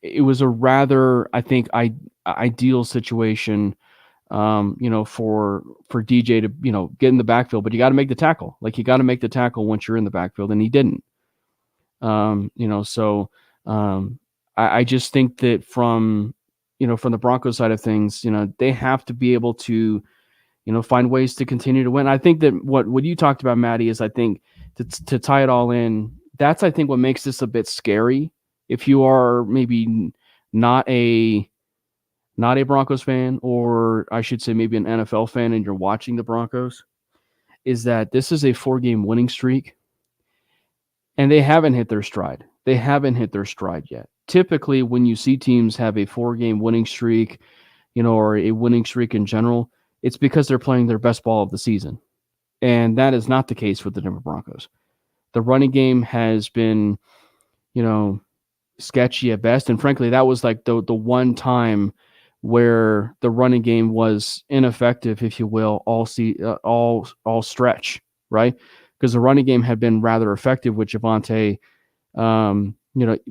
it was a rather, I think, ideal situation, for DJ to, get in the backfield, but you got to make the tackle. Like, you got to make the tackle once you're in the backfield, and he didn't. I just think that from the Broncos side of things, they have to be able to, find ways to continue to win. I think that what you talked about, Matty, is I think to tie it all in, that's, I think, what makes this a bit scary. If you are maybe not a Broncos fan, or I should say maybe an NFL fan, and you're watching the Broncos, is that this is a 4-game winning streak, and they haven't hit their stride. They haven't hit their stride yet. Typically, when you see teams have a 4-game winning streak, or a winning streak in general, it's because they're playing their best ball of the season. And that is not the case with the Denver Broncos. The running game has been, sketchy at best. And frankly, that was like the one time where the running game was ineffective, if you will, all stretch, right? Because the running game had been rather effective with Javonte,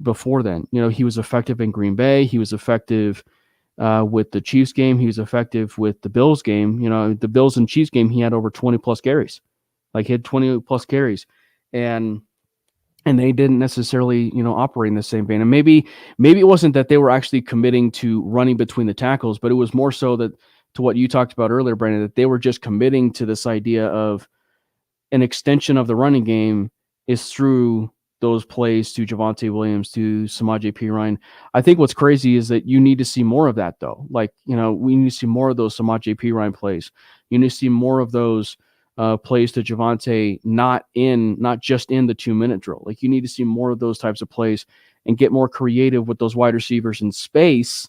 before then. He was effective in Green Bay. He was effective with the Chiefs game. He was effective with the Bills game. The Bills and Chiefs game, he had over 20 plus carries. Like, he had 20 plus carries. And they didn't necessarily, operate in the same vein. And maybe it wasn't that they were actually committing to running between the tackles, but it was more so that, to what you talked about earlier, Brandon, that they were just committing to this idea of an extension of the running game is through those plays to Javonte Williams, to Samaje Perine. I think what's crazy is that you need to see more of that, though. Like, we need to see more of those Samaje Perine plays. You need to see more of those plays to Javonte, not just in the 2-minute drill. Like, you need to see more of those types of plays and get more creative with those wide receivers in space.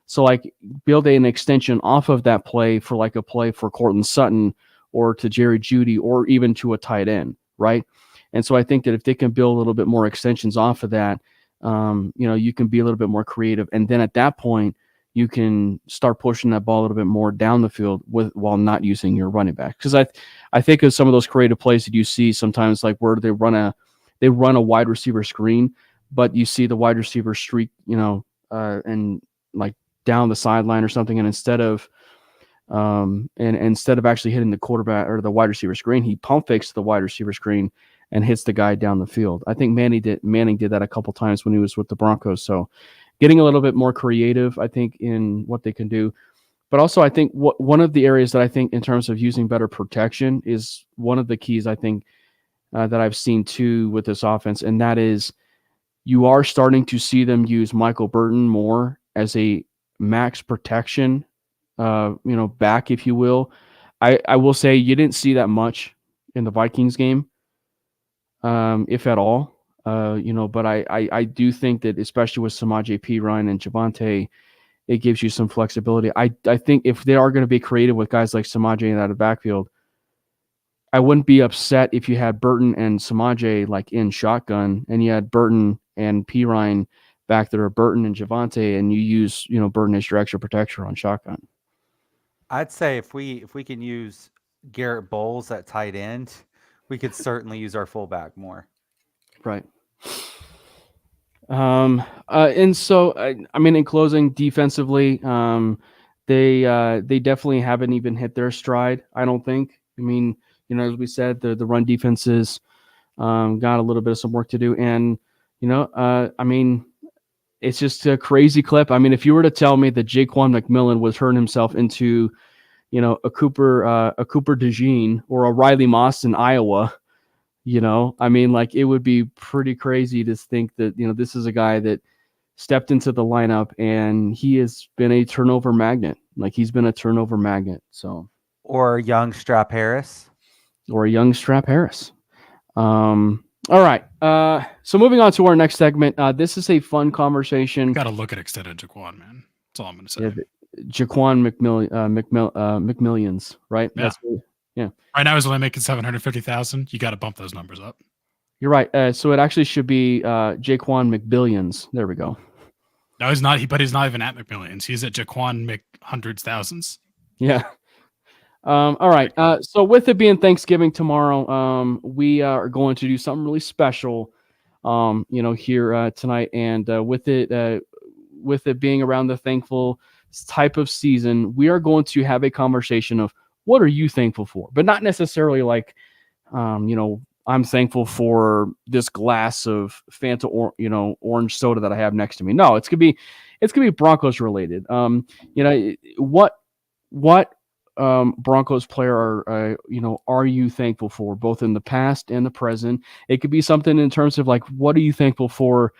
So, like, build an extension off of that play for, like, a play for Cortland Sutton or to Jerry Jeudy or even to a tight end, right? And so I think that if they can build a little bit more extensions off of that, you can be a little bit more creative. And then at that point, you can start pushing that ball a little bit more down the field while not using your running back. Because I think of some of those creative plays that you see sometimes, like where they run a wide receiver screen, but you see the wide receiver streak, and like down the sideline or something, and instead of actually hitting the quarterback or the wide receiver screen, he pump fakes the wide receiver screen and hits the guy down the field. I think Manning did that a couple times when he was with the Broncos. So getting a little bit more creative, I think, in what they can do. But also, I think one of the areas that I think in terms of using better protection is one of the keys, I think, that I've seen too with this offense, and that is you are starting to see them use Michael Burton more as a max protection, back, if you will. I will say you didn't see that much in the Vikings game, if at all. But I do think that, especially with Samaje Perine and Javonte, it gives you some flexibility. I think if they are going to be creative with guys like Samaje in that backfield, I wouldn't be upset if you had Burton and Samaje like in shotgun, and you had Burton and Perine back there, or Burton and Javonte, and you use Burton as your extra protector on shotgun. I'd say if we can use Garrett Bowles at tight end, we could certainly use our fullback more. Right. And so, I mean, in closing, defensively, they definitely haven't even hit their stride, I don't think. I mean, as we said, the run defenses got a little bit of some work to do. And, I mean, it's just a crazy clip. I mean, if you were to tell me that Jaquan McMillan was hurting himself into, a Cooper DeJean or a Riley Moss in Iowa, I mean, like, it would be pretty crazy to think that, this is a guy that, stepped into the lineup, and he has been a turnover magnet. Like, he's been a turnover magnet. So, Or young Strap Harris. or a young Strap Harris. All right. So moving on to our next segment. This is a fun conversation. Got to look at extended Jaquan, man. That's all I'm going to say. Yeah, Jaquan McMillions, right? Yeah. Yeah. Right now he's only making 750,000. You got to bump those numbers up. You're right. So it actually should be Jaquan McBillions. There we go. No, he's not. But he's not even at McMillions. He's at Jaquan Hundreds Thousands. Yeah. All right. So with it being Thanksgiving tomorrow, we are going to do something really special, here tonight. And with it being around the thankful type of season, we are going to have a conversation of what are you thankful for, but not necessarily like, I'm thankful for this glass of Fanta or orange soda that I have next to me. No, it's gonna be Broncos related. What Broncos player are you thankful for, both in the past and the present? It could be something in terms of like, what are you thankful for,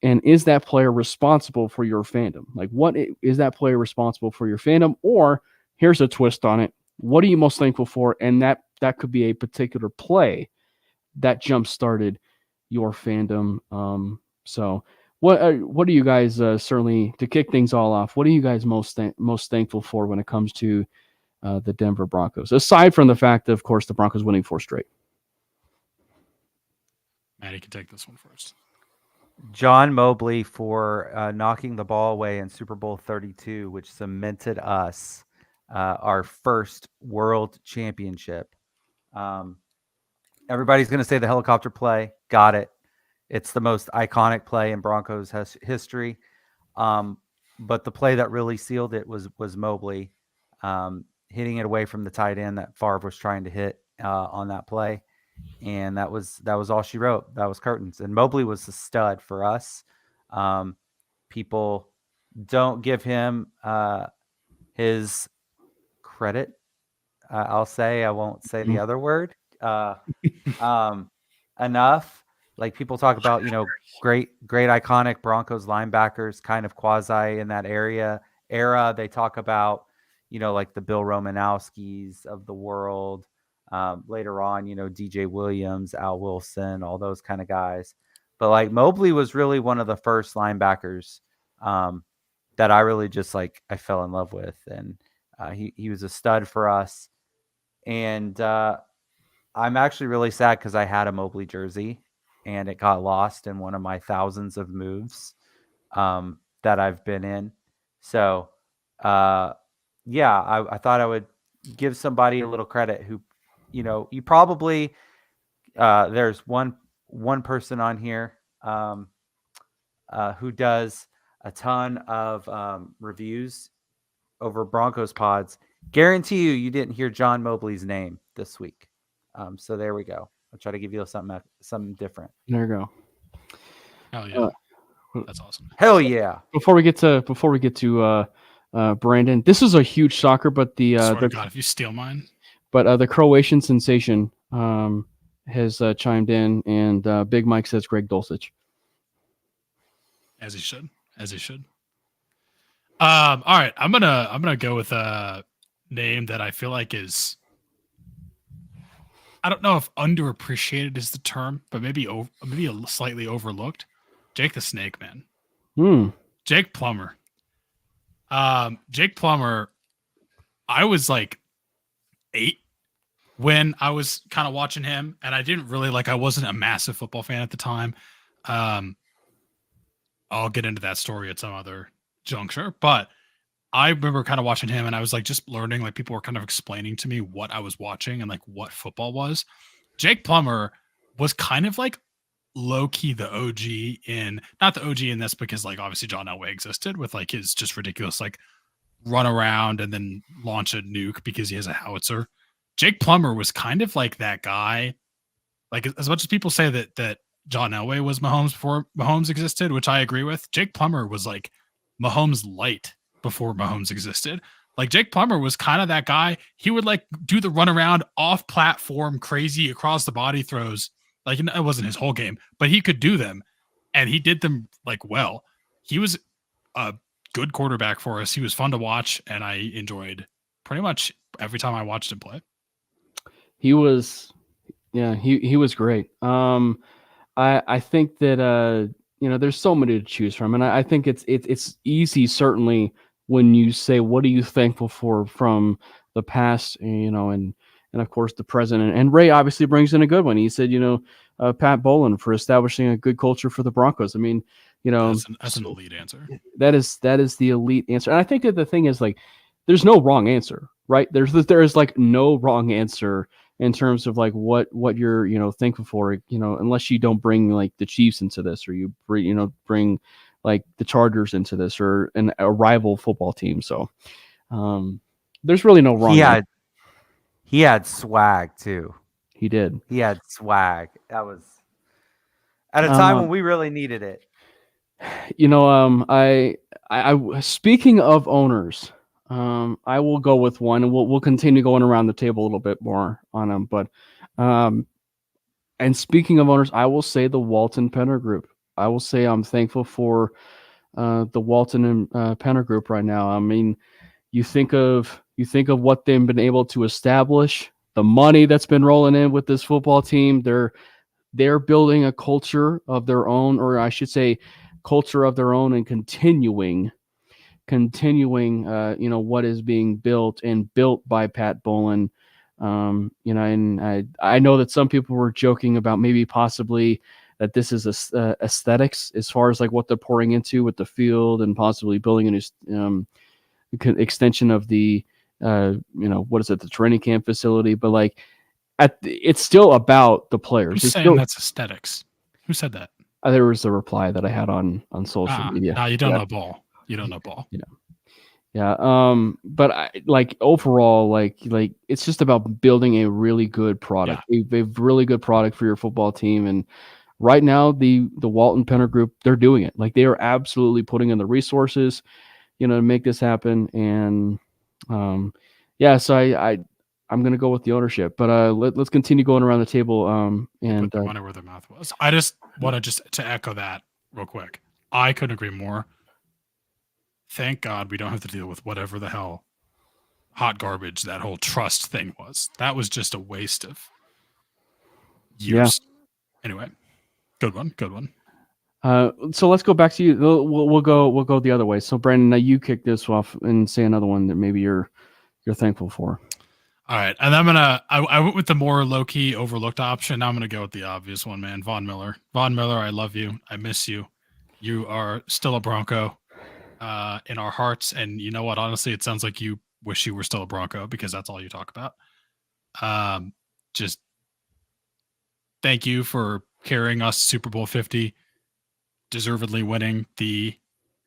and is that player responsible for your fandom? Like, what is that player responsible for your fandom? Or here's a twist on it: what are you most thankful for? And that could be a particular play that jump started your fandom. So what are you guys, certainly to kick things all off, what are you guys most thankful for when it comes to the Denver Broncos, aside from the fact that, of course, the Broncos winning 4 straight? Matty can take this one first. John Mobley for knocking the ball away in Super Bowl 32, which cemented us our first world championship. Everybody's going to say the helicopter play. Got it. It's the most iconic play in Broncos history. But the play that really sealed it was Mobley hitting it away from the tight end that Favre was trying to hit on that play. And that was all she wrote. That was curtains. And Mobley was a stud for us. People don't give him his credit. I'll say, I won't say the other word. Enough. Like, people talk about, great iconic Broncos linebackers, kind of quasi in that era. They talk about, like the Bill Romanowskis of the world. Later on, DJ Williams, Al Wilson, all those kind of guys. But like, Mobley was really one of the first linebackers that I really just I fell in love with. And he was a stud for us. And I'm actually really sad because I had a Mobley jersey and it got lost in one of my thousands of moves that I've been in. So, I thought I would give somebody a little credit who, you probably, there's one person on here who does a ton of reviews over Broncos pods. Guarantee you didn't hear John Mobley's name this week. So there we go. I'll try to give you something different. There you go. Hell yeah. That's awesome. Hell yeah. Before we get to Brandon, this is a huge shocker, but God, if you steal mine. But the Croatian sensation has chimed in, and Big Mike says Greg Dulcich. As he should. All right, I'm gonna go with a name that I feel like is, I don't know if underappreciated is the term, but maybe slightly overlooked. Jake the Snake Man. Jake Plummer. Jake Plummer. I was like 8 when I was kind of watching him, and I didn't really I wasn't a massive football fan at the time. I'll get into that story at some other juncture, but I remember kind of watching him, and I was just learning, people were kind of explaining to me what I was watching and what football was. Jake Plummer was kind of low key the OG not the OG in this, because obviously John Elway existed with his just ridiculous run around and then launch a nuke because he has a howitzer. Jake Plummer was kind of that guy. As much as people say that John Elway was Mahomes before Mahomes existed, which I agree with, Jake Plummer was Mahomes light before Mahomes existed. Jake Plummer was kind of that guy. He would do the run around off platform, crazy across the body throws. It wasn't his whole game, but he could do them, and he did them well. he was a good quarterback for us. He was fun to watch, and I enjoyed pretty much every time I watched him play. He was, yeah, he was great. I think that there's so many to choose from, and I think it's easy, certainly, when you say what are you thankful for from the past, and of course the present. And Ray obviously brings in a good one. He said, Pat Bowlen for establishing a good culture for the Broncos. I mean, that's an elite answer. That is the elite answer. And I think that the thing is, like, there's no wrong answer, right? There's like no wrong answer in terms of like what you're thankful for, unless you don't bring like the Chiefs into this, or you bring like the Chargers into this, or a rival football team. So there's really no wrong answer. He had swag too. He did. He had swag. That was at a time when we really needed it. I speaking of owners, I will go with one, and we'll continue going around the table a little bit more on them. But, and speaking of owners, I will say the Walton Penner Group. I will say I'm thankful for the Walton and Penner Group right now. I mean, you think of what they've been able to establish, the money that's been rolling in with this football team. They're building a culture of their own, or I should say, culture of their own, and continuing what is being built by Pat Bowlen. And I know that some people were joking about maybe possibly that this is aesthetics as far as like what they're pouring into with the field, and possibly building a new extension of the what is it, the training camp facility. But like it's still about the players. Who's saying that's aesthetics? Who said that? There was a reply that I had on social media. You don't know ball. You don't know ball. Yeah. But overall, like it's just about building a really good product, a really good product for your football team. And right now, the Walton Penner Group, they're doing it. Like, they are absolutely putting in the resources, to make this happen. And so I'm going to go with the ownership. But let's continue going around the table. And I wonder where the mouth was. I just want to echo that real quick. I couldn't agree more. Thank God we don't have to deal with whatever the hell hot garbage that whole trust thing was. That was just a waste of years. Yeah. Anyway, good one. So let's go back to you. We'll go the other way. So Brandon, now you kick this off and say another one that maybe you're thankful for. All right, and I went with the more low-key overlooked option. Now I'm gonna go with the obvious one, man. Von Miller, I love you. I miss you. You are still a Bronco in our hearts, and you know what? Honestly, it sounds like you wish you were still a Bronco, because that's all you talk about. Just thank you for carrying us to Super Bowl 50, deservedly winning the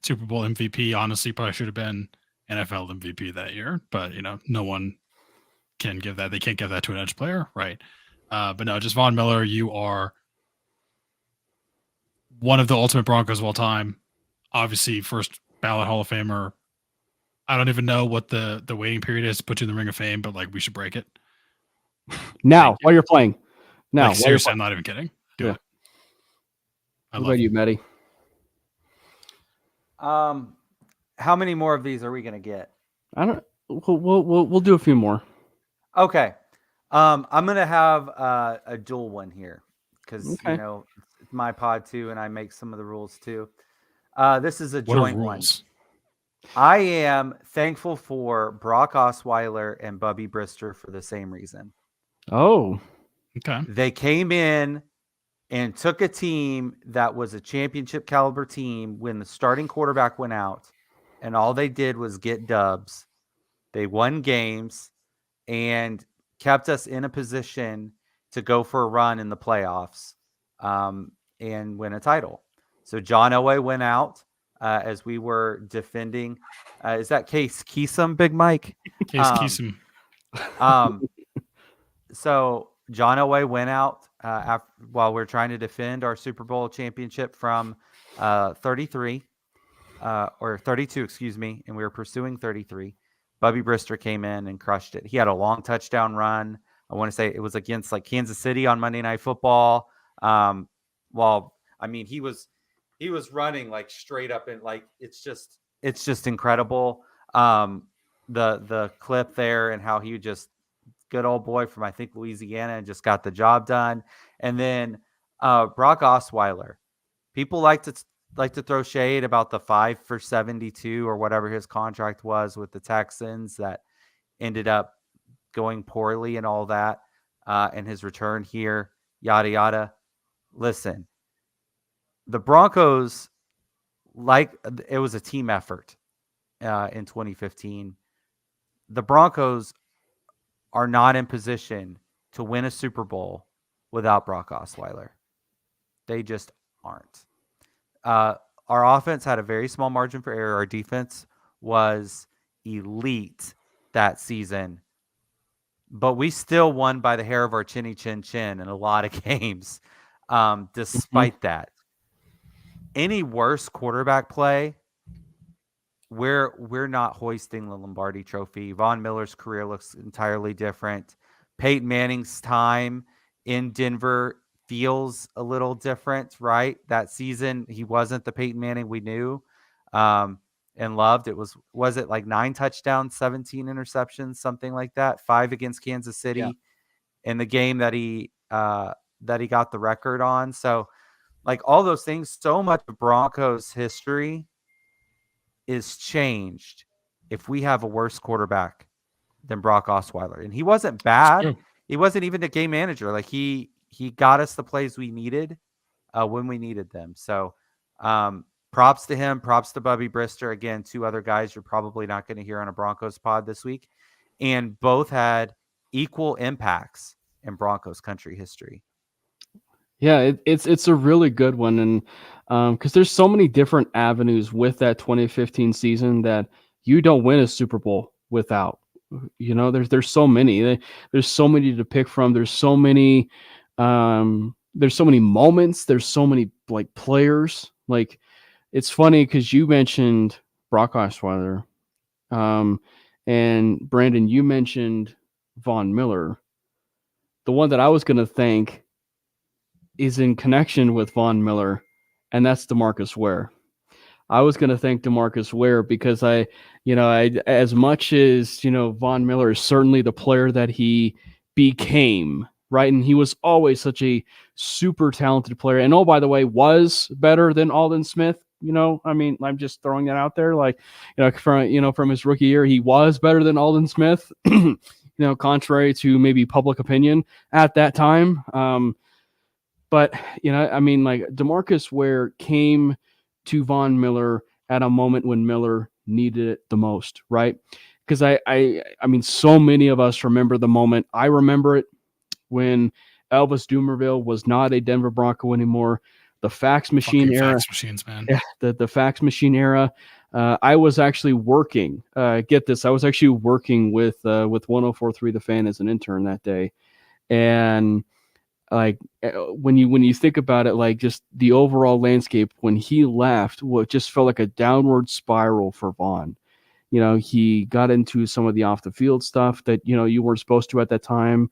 Super Bowl MVP. Honestly, probably should have been NFL MVP that year, but no one can give that. They can't give that to an edge player, right? But no, just Von Miller, you are one of the ultimate Broncos of all time. Obviously, first ballot Hall of Famer. I don't even know what the waiting period is to put you in the Ring of Fame, but like, we should break it now while you're playing. Now, like, seriously, I'm not even kidding. Do it. What about you, Matty? How many more of these are we gonna get? I don't. We'll do a few more. Okay. I'm gonna have a dual one here, because it's my pod too, and I make some of the rules too. This is a joint one. I am thankful for Brock Osweiler and Bubby Brister for the same reason. Oh, okay. They came in and took a team that was a championship caliber team when the starting quarterback went out, and all they did was get dubs. They won games and kept us in a position to go for a run in the playoffs and win a title. So John Elway went out as we were defending. Is that Case Keesum, Big Mike? Case Keesum. So John Elway went out while we're trying to defend our Super Bowl championship from 33 or 32, excuse me, and we were pursuing 33. Bubby Brister came in and crushed it. He had a long touchdown run. I want to say it was against like Kansas City on Monday Night Football. He was he was running like straight up and like it's just incredible. The clip there and how he just good old boy from I think Louisiana and just got the job done. And then Brock Osweiler. People like to throw shade about the 5 for 72 or whatever his contract was with the Texans that ended up going poorly and all that, and his return here, yada yada. Listen, the Broncos, like it was a team effort in 2015. The Broncos are not in position to win a Super Bowl without Brock Osweiler. They just aren't. Our offense had a very small margin for error. Our defense was elite that season, but we still won by the hair of our chinny chin chin in a lot of games. Despite that, any worse quarterback play, we're not hoisting the Lombardi Trophy. Von Miller's career looks entirely different. Peyton Manning's time in Denver feels a little different, right? That season, he wasn't the Peyton Manning we knew and loved. It was it like 9 touchdowns, 17 interceptions, something like that? 5 against Kansas City in the game that he got the record on. So, like all those things, so much of Broncos history is changed if we have a worse quarterback than Brock Osweiler. And he wasn't bad. He wasn't even a game manager. Like he got us the plays we needed when we needed them. So props to him. Props to Bubby Brister. Again, 2 other guys you're probably not going to hear on a Broncos pod this week. And both had equal impacts in Broncos country history. Yeah, it's a really good one. And because there's so many different avenues with that 2015 season that you don't win a Super Bowl without. You know, there's so many. There's so many to pick from. There's so many moments. There's so many like players. Like it's funny because you mentioned Brock Osweiler, and Brandon, you mentioned Von Miller. The one that I was going to thank is in connection with Von Miller, and that's DeMarcus Ware. I was going to thank DeMarcus Ware because I as much as, Von Miller is certainly the player that he became, right? And he was always such a super talented player. And by the way, was better than Aldon Smith. I'm just throwing that out there. Like, from his rookie year, he was better than Aldon Smith, contrary to maybe public opinion at that time. But, DeMarcus Ware came to Von Miller at a moment when Miller needed it the most, right? Because so many of us remember the moment. I remember it when Elvis Dumerville was not a Denver Bronco anymore. The fax machine era. Fax machines, man. Yeah, the fax machine era. I was actually working. Get this. I was actually working with 104.3 The Fan as an intern that day. And like when you think about it, like just the overall landscape when he left, it just felt like a downward spiral for Vaughn. He got into some of the off the field stuff that you weren't supposed to at that time.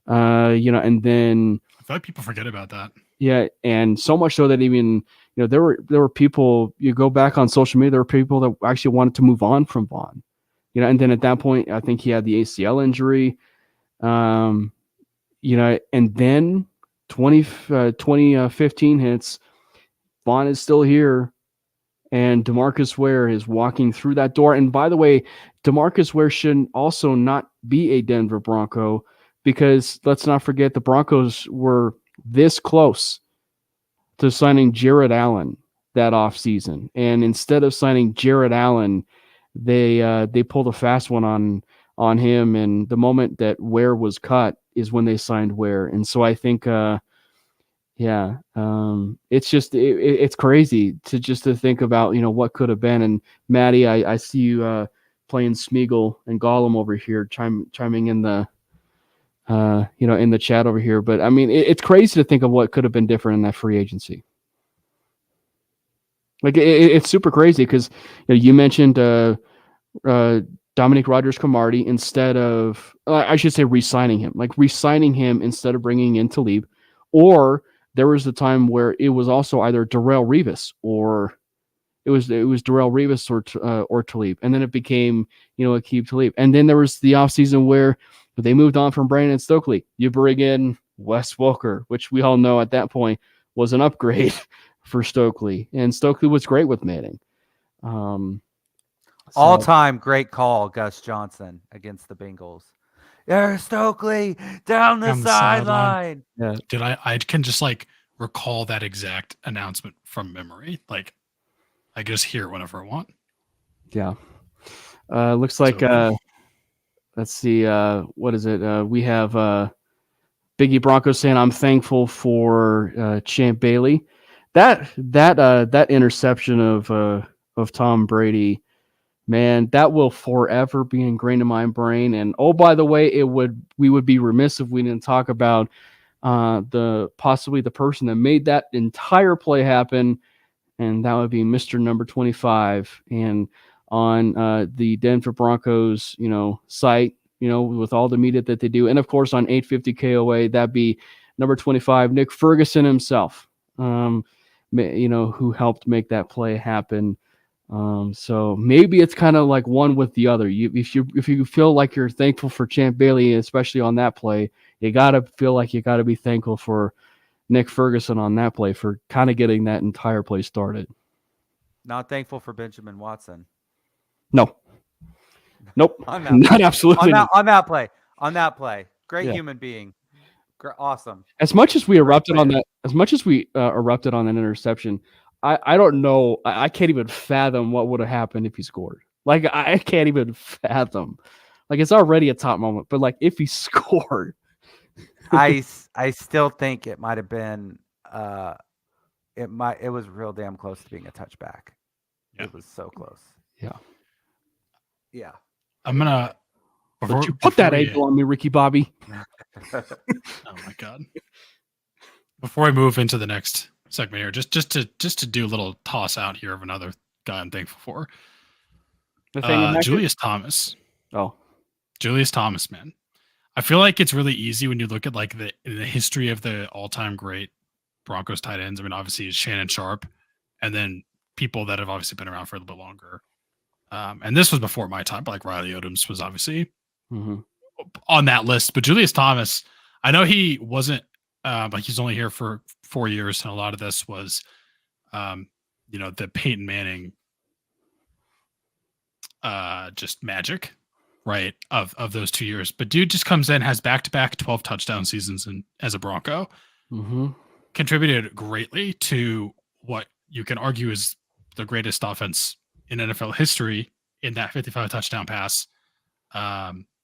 And then I feel like people forget about that. Yeah, and so much so that even there were people, you go back on social media, there were people that actually wanted to move on from Vaughn. And then at that point, I think he had the ACL injury. And then 2015 hits, Vaughn is still here, and DeMarcus Ware is walking through that door. And by the way, DeMarcus Ware should also not be a Denver Bronco, because let's not forget the Broncos were this close to signing Jared Allen that offseason. And instead of signing Jared Allen, they pulled a fast one on him. And the moment that Ware was cut is when they signed Ware. And so I think, it's just, it's crazy to think about, what could have been. And Matty, I see you playing Smeagol and Gollum over here, chiming in the, in the chat over here. But it's crazy to think of what could have been different in that free agency. Like it's super crazy because you mentioned Dominic Rodgers-Cromartie instead of, I should say, re-signing him. Like re-signing him instead of bringing in Talib, or there was a time where it was also either Darrell Revis or it was Darrell Revis or Talib, and then it became Aqib Talib, and then there was the offseason where they moved on from Brandon Stokely. You bring in Wes Welker, which we all know at that point was an upgrade for Stokely, and Stokely was great with Manning. All-time great call, Gus Johnson against the Bengals. There's Stokely down the sideline. Yeah. Dude, I can just like recall that exact announcement from memory. Like I just hear it whenever I want. Yeah. Looks like let's see, what is it? We have Biggie Broncos saying, "I'm thankful for Champ Bailey." That interception of Tom Brady, man, that will forever be ingrained in my brain. And oh, by the way, we would be remiss if we didn't talk about possibly the person that made that entire play happen, and that would be Mr. Number 25. And on the Denver Broncos, site, with all the media that they do, and of course on 850 KOA, that'd be number 25, Nick Ferguson himself, who helped make that play happen. So maybe it's kind of like one with the other. If you feel like you're thankful for Champ Bailey, especially on that play, you gotta feel like you gotta be thankful for Nick Ferguson on that play for kind of getting that entire play started. Not thankful for Benjamin Watson. No. Nope. Not absolutely. On that play. Great human being. Awesome. As much as we erupted on that interception, I don't know. I can't even fathom what would have happened if he scored. Like, I can't even fathom. Like, it's already a top moment, but like if he scored, I still think it might have been. It was real damn close to being a touchback. Yeah. It was so close. Yeah. I'm gonna. But you put that ankle on me, Ricky Bobby. Oh my God. Before I move into the next segment here, just to do a little toss out here of another guy I'm thankful for. Julius Thomas. Oh, Julius Thomas, man. I feel like it's really easy when you look at like the history of the all-time great Broncos tight ends. I mean, obviously it's Shannon Sharp, and then people that have obviously been around for a little bit longer. And this was before my time, but like Riley Odoms was obviously on that list. But Julius Thomas, I know he wasn't, but he's only here for 4 years, and a lot of this was, the Peyton Manning, just magic, right, of those 2 years. But dude just comes in, has back-to-back 12 touchdown seasons, and as a Bronco, contributed greatly to what you can argue is the greatest offense in NFL history in that 55 touchdown pass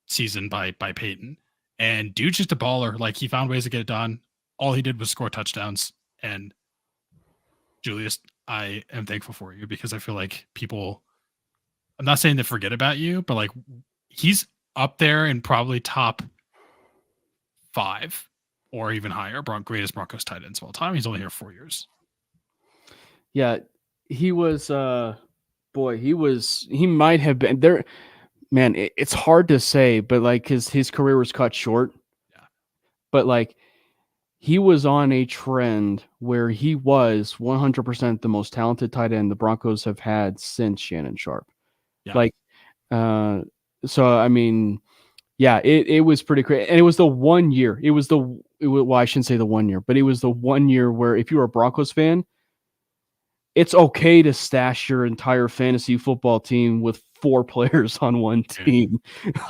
season by Peyton. And dude's just a baller. Like, he found ways to get it done. All he did was score touchdowns. And Julius, I am thankful for you, because I feel like people, I'm not saying to forget about you, but like, he's up there in probably top 5 or even higher greatest Broncos tight ends of all time. He's only here 4 years. Yeah, he was he might have been there, man. It's hard to say, but like his career was cut short. Yeah. But like, he was on a trend where he was 100% the most talented tight end the Broncos have had since Shannon Sharp. Yeah. Like, so I mean, yeah, it was pretty crazy. And it was the 1 year. Well, I shouldn't say the 1 year, but it was the 1 year where if you were a Broncos fan, it's okay to stash your entire fantasy football team with 4 players on one team.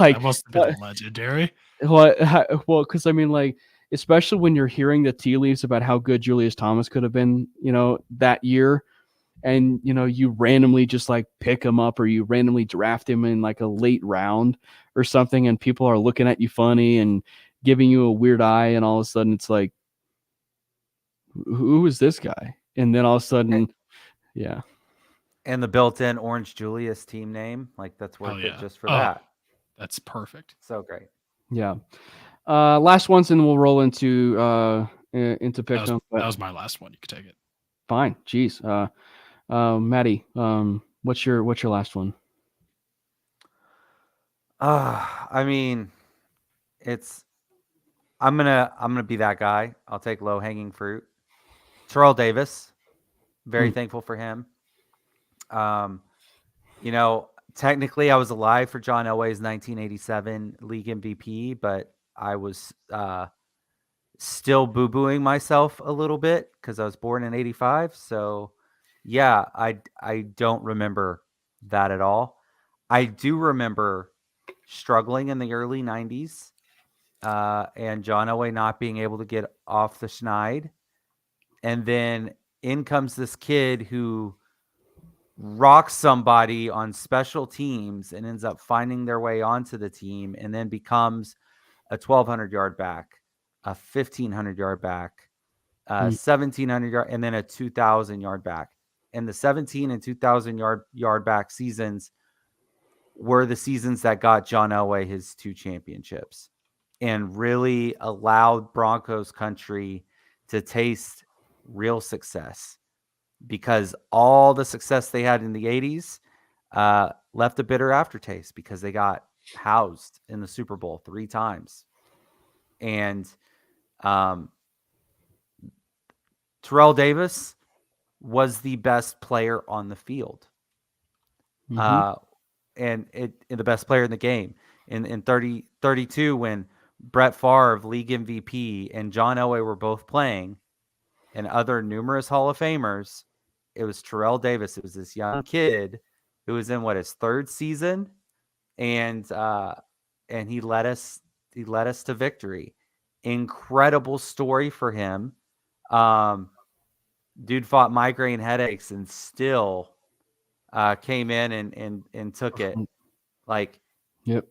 Like, that must have been legendary. Well, because I mean, like, especially when you're hearing the tea leaves about how good Julius Thomas could have been, that year, and you randomly just like pick him up, or you randomly draft him in like a late round or something, and people are looking at you funny and giving you a weird eye, and all of a sudden it's like, who is this guy? And then all of a sudden, yeah. And the built-in Orange Julius team name, like, that's worth it just for that. That's perfect. So great. Yeah. Last ones, and we'll roll into pick them. That was my last one. You could take it. Fine. Jeez. Matty, what's your last one? I mean, I'm gonna be that guy. I'll take low-hanging fruit. Terrell Davis, very thankful for him. Technically I was alive for John Elway's 1987 league MVP, but I was still boo-booing myself a little bit because I was born in 85. So yeah, I don't remember that at all. I do remember struggling in the early 90s and John Elway not being able to get off the schneid. And then in comes this kid who rocks somebody on special teams and ends up finding their way onto the team and then becomes a 1,200-yard back, a 1,500-yard back, 1,700-yard, and then a 2,000-yard back. And the 17 and 2,000-yard back seasons were the seasons that got John Elway his 2 championships and really allowed Broncos country to taste real success, because all the success they had in the 80s left a bitter aftertaste because they got housed in the Super Bowl 3 times. And Terrell Davis was the best player on the field. And the best player in the game. In 32, when Brett Favre, league MVP, and John Elway were both playing, and other numerous Hall of Famers, it was Terrell Davis. It was this young kid who was in his 3rd season, and he led us to victory. Incredible story for him. Dude fought migraine headaches and still came in and took it. Like, yep.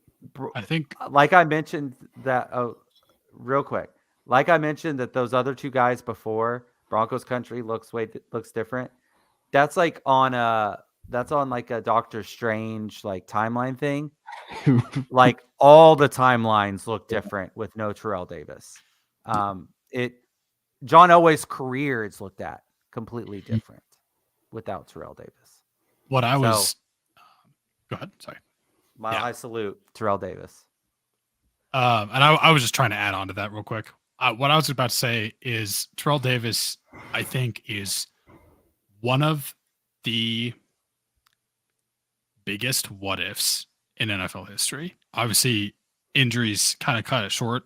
I think, like I mentioned that. Oh, real quick. Like I mentioned that those other 2 guys before, Broncos country looks different. That's like on a Doctor Strange like timeline thing. Like all the timelines look different with no Terrell Davis. John Elway's career is looked at completely different without Terrell Davis. What I was go ahead. Sorry. I salute Terrell Davis. And I was just trying to add on to that real quick. What I was about to say is Terrell Davis, I think, is one of the biggest what ifs in NFL history. Obviously, injuries kind of cut it short.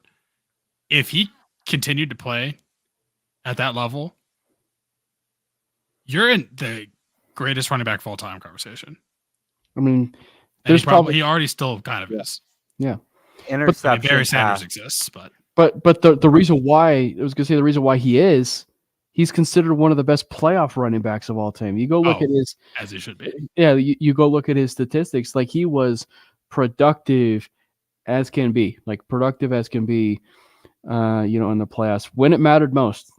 If he continued to play at that level, you're in the greatest running back of all time conversation. I mean, and he already still kind of is. Yeah. Interception. Barry Sanders exists, but the reason why the reason why he's considered one of the best playoff running backs of all time. You go look at his, as he should be. Yeah, you go look at his statistics. Like, he was productive as can be, in the playoffs when it mattered most.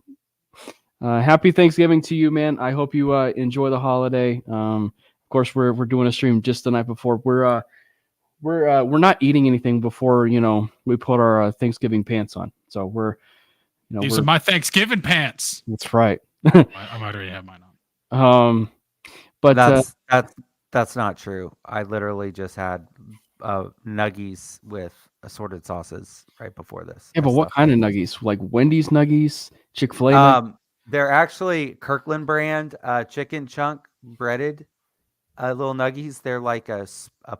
Happy Thanksgiving to you, man. I hope you enjoy the holiday. Of course, we're doing a stream just the night before. We're not eating anything before we put our Thanksgiving pants on. So these are my Thanksgiving pants. That's right. I might already have mine on. But that's not true. I literally just had nuggies with assorted sauces right before this. Yeah, but what kind of nuggies? Like Wendy's nuggies, Chick-fil-A? They're actually Kirkland brand chicken chunk breaded little nuggies. They're like a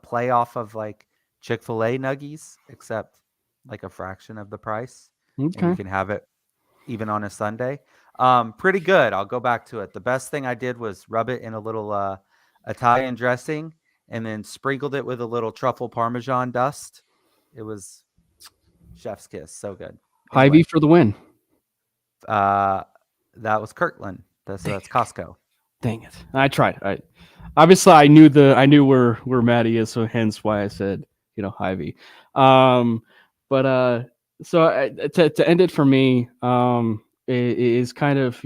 play off of like Chick-fil-A nuggies, except like a fraction of the price. Okay. And you can have it even on a Sunday. Pretty good. I'll go back to it. The best thing I did was rub it in a little Italian dressing and then sprinkled it with a little truffle Parmesan dust. It was chef's kiss. So good. Hy-Vee for the win. That was Kirkland. That's Costco. Dang it! I tried. Obviously I knew where Matty is, so hence why I said Hy-Vee. But to end it for me, it is kind of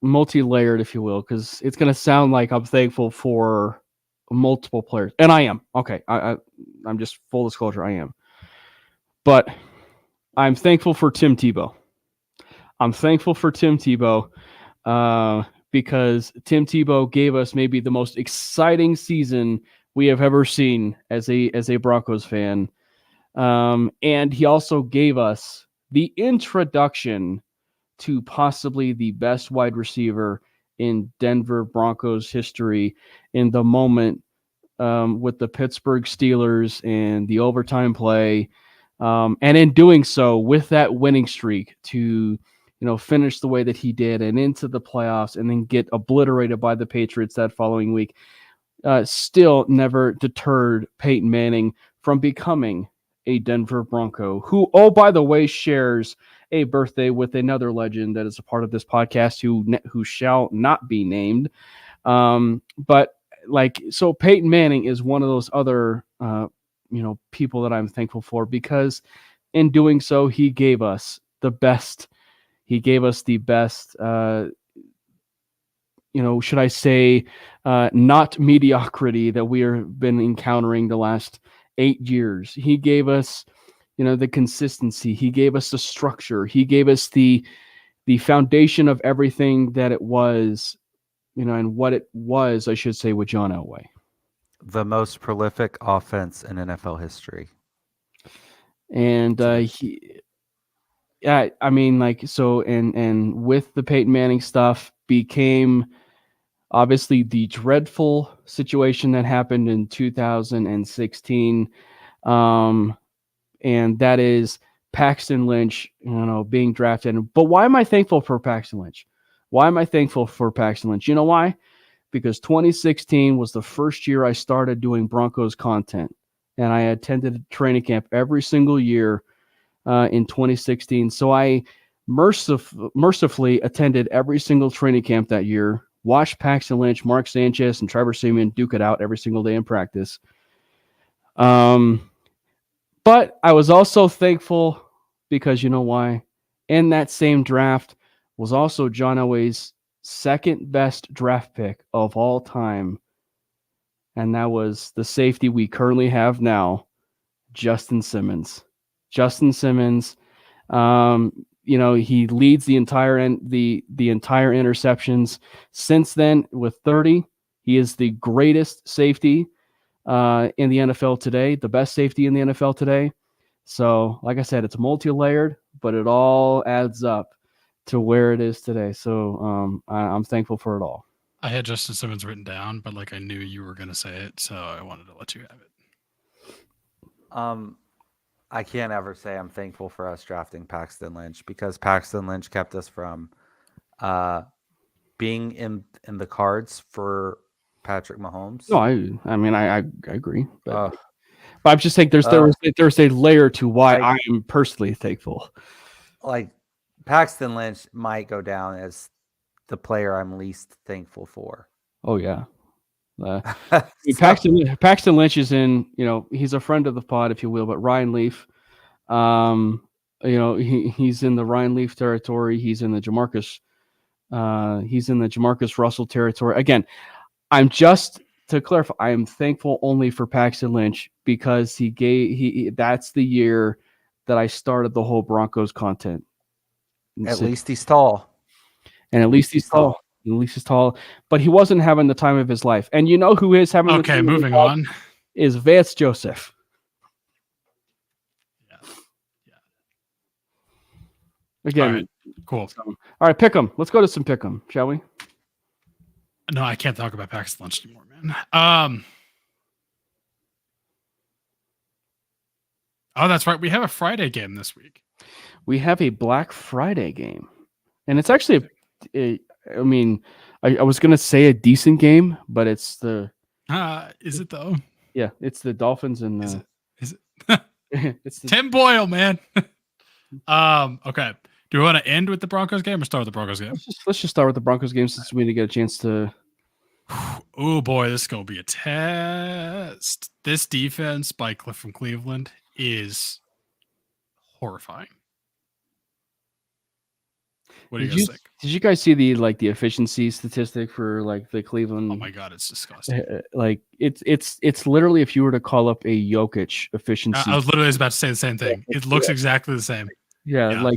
multi-layered, if you will, because it's going to sound like I'm thankful for multiple players, and I am. Okay, I'm just full disclosure, I am. But I'm thankful for Tim Tebow. Because Tim Tebow gave us maybe the most exciting season we have ever seen as a Broncos fan. And he also gave us the introduction to possibly the best wide receiver in Denver Broncos history in the moment with the Pittsburgh Steelers and the overtime play. And in doing so, with that winning streak, to finish the way that he did and into the playoffs and then get obliterated by the Patriots that following week, still never deterred Peyton Manning from becoming a Denver Bronco, who, oh, by the way, shares a birthday with another legend that is a part of this podcast who shall not be named. But so Peyton Manning is one of those other, people that I'm thankful for, because in doing so, he gave us the best. He gave us the best, should I say, not mediocrity that we have been encountering the last 8 years. He gave us, the consistency. He gave us the structure. He gave us the foundation of everything that it was, and what it was, I should say, with John Elway. The most prolific offense in NFL history. And and with the Peyton Manning stuff became obviously the dreadful situation that happened in 2016. And that is Paxton Lynch, being drafted. But why am I thankful for Paxton Lynch? Why am I thankful for Paxton Lynch? You know why? Because 2016 was the first year I started doing Broncos content, and I attended training camp every single year in 2016. So I mercifully attended every single training camp that year, watched Paxton Lynch, Mark Sanchez, and Trevor Siemian duke it out every single day in practice. But I was also thankful because, you know why? In that same draft was also John Elway's second best draft pick of all time. And that was the safety we currently have now, Justin Simmons. Justin Simmons, he leads the entire interceptions since then with 30. He is the greatest safety in the NFL today, the best safety in the NFL today. So, like I said, it's multi-layered, but it all adds up to where it is today. So I'm thankful for it all. I had Justin Simmons written down, but I knew you were going to say it, so I wanted to let you have it. I can't ever say I'm thankful for us drafting Paxton Lynch, because Paxton Lynch kept us from being in the cards for Patrick Mahomes. No, I agree, but I'm just saying there's a layer to why I am personally thankful. Paxton Lynch might go down as the player I'm least thankful for. Oh yeah. Paxton Lynch is in, he's a friend of the pod, if you will, but Ryan Leaf, he's in the Ryan Leaf territory. He's in the Jamarcus Russell territory. Again, to clarify, I am thankful only for Paxton Lynch because that's the year that I started the whole Broncos content. At least he's tall. And at least he's tall. At least he's tall. But he wasn't having the time of his life. And you know who is having the time moving on. Is Vance Joseph. Yeah. Again. All right, cool. All right, pick 'em. Let's go to some pick 'em, shall we? No, I can't talk about Paxton Lynch anymore, man. Oh, that's right. We have a Friday game this week. We have a Black Friday game. And it's actually I was going to say a decent game, but it's the... is it though? Yeah, it's the Dolphins and... Is it? It's the, Tim Boyle, man. Okay. Do we want to end with the Broncos game or start with the Broncos game? Let's just start with the Broncos game since we didn't get a chance to... Oh, boy, this is going to be a test. This defense by Cliff from Cleveland is horrifying. What do you guys think? Did you guys see the efficiency statistic for the Cleveland? Oh my god, it's disgusting. It's literally, if you were to call up a Jokic efficiency. I was literally about to say the same thing. It looks exactly the same. Yeah,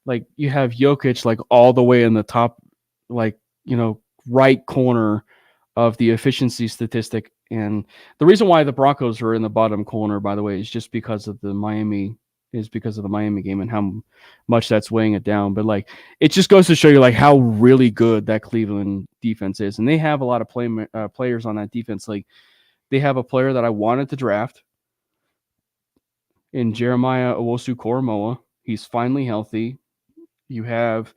like you have Jokic all the way in the top, right corner of the efficiency statistic. And the reason why the Broncos are in the bottom corner, by the way, is just because of the Miami is because of the Miami game and how much that's weighing it down. But like, it just goes to show you like how really good that Cleveland defense is, and they have a lot of players on that defense. Like, they have a player that I wanted to draft in Jeremiah Owusu-Koramoah. He's finally healthy. You have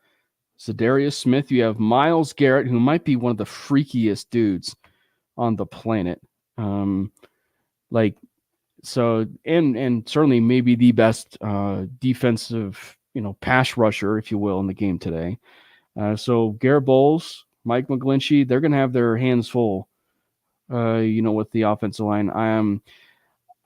Zadarius Smith. You have Myles Garrett, who might be one of the freakiest dudes on the planet. So certainly maybe the best defensive, pass rusher, if you will, in the game today. So Garrett Bowles, Mike McGlinchey, they're going to have their hands full, with the offensive line.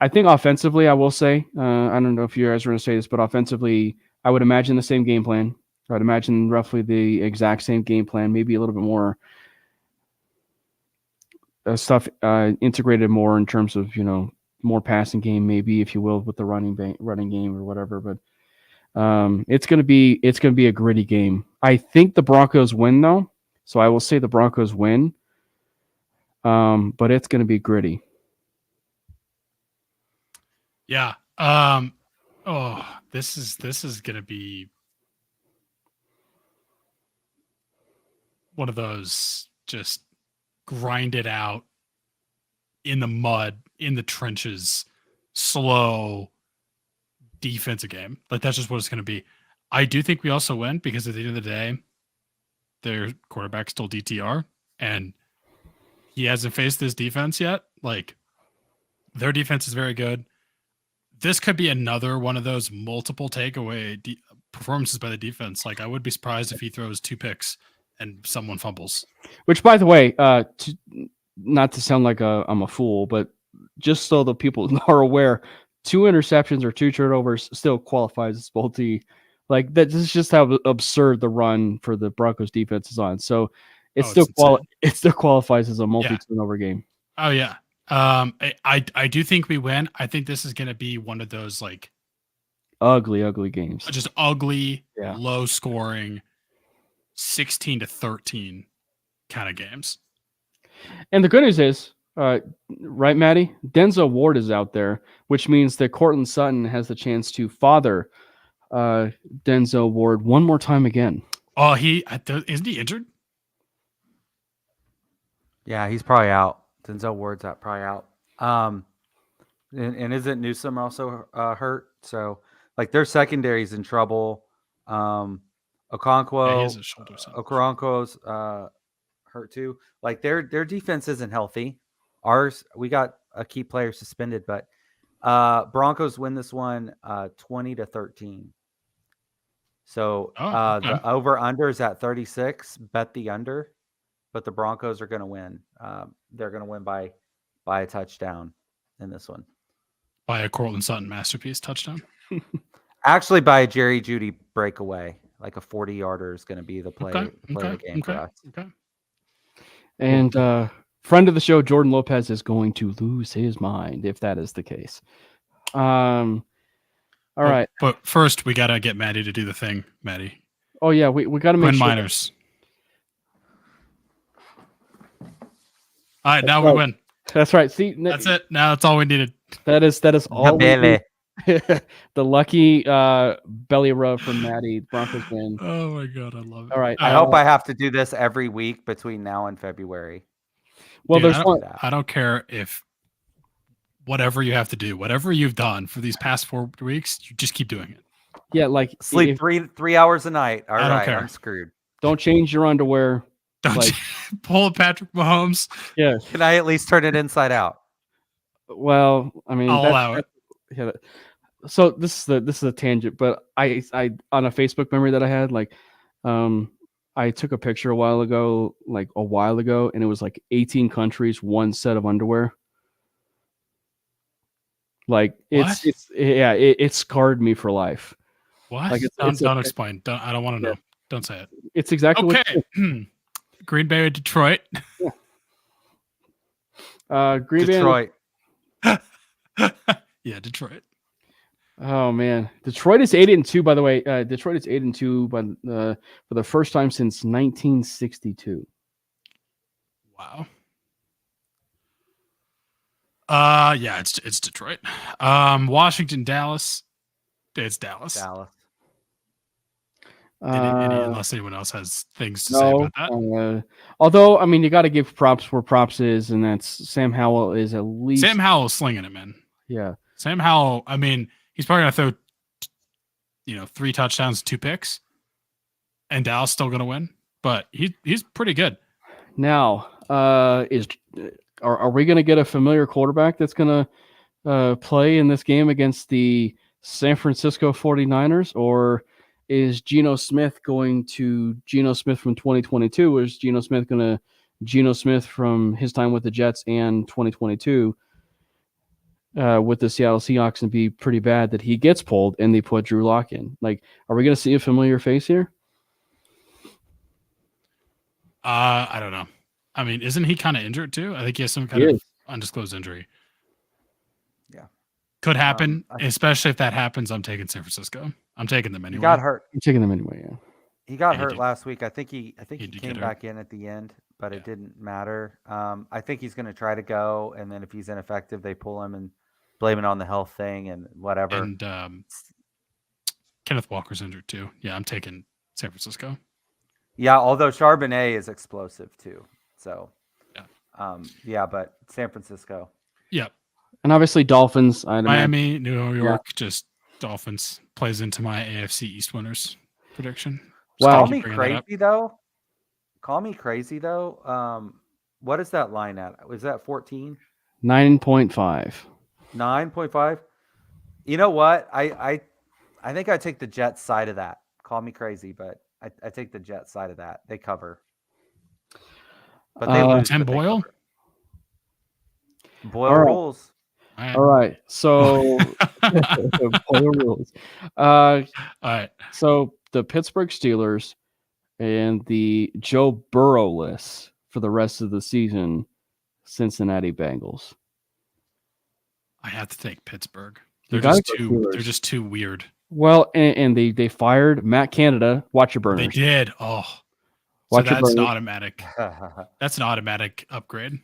I think offensively, I will say, I don't know if you guys are going to say this, but offensively, I would imagine the same game plan. I'd imagine roughly the exact same game plan, maybe a little bit more stuff integrated more in terms of, more passing game, maybe, if you will, with the running game or whatever. But it's gonna be a gritty game. I think the Broncos win though, so I will say the Broncos win. But it's gonna be gritty. Yeah. This is gonna be one of those just grind it out in the mud, in the trenches, slow defensive game. Like, that's just what it's going to be. I do think we also win because at the end of the day, their quarterback's still DTR and he hasn't faced this defense yet. Like, their defense is very good. This could be another one of those multiple takeaway performances by the defense. Like, I would be surprised if he throws 2 picks and someone fumbles. Which, by the way, not to sound like I'm a fool, but just so the people are aware, 2 interceptions or 2 turnovers still qualifies as multi. Like, that is just how absurd the run for the Broncos defense is on. So it still qualifies as a multi-turnover game. Oh yeah. I do think we win. I think this is going to be one of those like ugly games. Just ugly, low scoring, 16-13 kind of games. And the good news is, right, Matty? Denzel Ward is out there, which means that Courtland Sutton has the chance to father Denzel Ward one more time again. Oh, isn't he injured? Yeah, he's probably out. Denzel Ward's probably out. And isn't Newsome also hurt? So, like, their secondary's in trouble. Okoronkwo's hurt too. Like, their defense isn't healthy. Ours, we got a key player suspended, but Broncos win this one 20-13. So the over under is at 36. Bet the under, but the Broncos are going to win. They're going to win by a touchdown in this one. By a Courtland Sutton masterpiece touchdown. Actually, by a Jerry Jeudy breakaway, like a 40-yarder is going to be the play of the game for us. Okay. And friend of the show, Jordan Lopez, is going to lose his mind if that is the case. All right. But first, we got to get Matty to do the thing, Matty. Oh, yeah. We got to make sure. Miners. All right. Now we win. That's right. See, that's it. Now that's all we needed. That is all we need. The lucky belly rub from Matty. Broncos win. Oh my God, I love it. All right. I hope I have to do this every week between now and February. Well, dude, I don't care if whatever you have to do, whatever you've done for these past 4 weeks, you just keep doing it. Yeah, like sleep 3 hours a night. All right, I'm screwed. Don't change your underwear. Don't pull a Patrick Mahomes. Yeah. Can I at least turn it inside out? Well, I mean, I'll allow it. Yeah. So this is a tangent, but I on a Facebook memory that I had, like, I took a picture a while ago, and it was like 18 countries, one set of underwear. Like, it scarred me for life. What? Like, don't explain. I don't want to know. Don't say it. It's exactly okay. Green Bay or Detroit? Yeah. Green Detroit. Bay. Yeah, Detroit. Oh man, Detroit is 8-2. By the way, Detroit is 8-2, for the first time since 1962. Wow. Yeah, it's Detroit. Washington, Dallas It's Dallas. Dallas. Unless anyone else has things to say No. about that. Although, I mean, you got to give props where props is, and that's Sam Howell is at least. Sam Howell's slinging it, man. Yeah. Sam Howell, I mean, he's probably going to throw 3 touchdowns, 2 picks, and Dallas still going to win. But he's pretty good. Now, are we going to get a familiar quarterback that's going to play in this game against the San Francisco 49ers, or is Geno Smith going to Geno Smith from 2022, or is Geno Smith going to Geno Smith from his time with the Jets and 2022 with the Seattle Seahawks and be pretty bad that he gets pulled and they put Drew Lock in? Like, are we going to see a familiar face here? I don't know. I mean, isn't he kind of injured too? I think he has some kind of undisclosed injury. Yeah. Could happen, especially if that happens. I'm taking San Francisco. I'm taking them anyway. He got hurt. I'm taking them anyway, yeah. He got hurt last week. I think he came hurt. back in at the end, but it didn't matter. I think he's going to try to go, and then if he's ineffective, they pull him and blame it on the health thing and whatever. And Kenneth Walker's injured too. Yeah, I'm taking San Francisco. Yeah, although Charbonnet is explosive too. So, yeah, but San Francisco. Yep. And obviously Dolphins. Miami, New York, just Dolphins plays into my AFC East winners prediction. Wow. Call me crazy though. What is that line at? Was that 14? 9.5. 9.5. You know what? I think I take the Jets side of that. Call me crazy, but I take the Jets side of that. They cover. But they lose. Tim Boyle? Boyle rules. All right. So Boyle rules. All right. So the Pittsburgh Steelers and the Joe Burrow-less for the rest of the season Cincinnati Bengals. I have to take Pittsburgh. They're just too weird. Well, and they fired Matt Canada. Watch your burners. They did. Oh, so that's an automatic. That's an automatic upgrade. You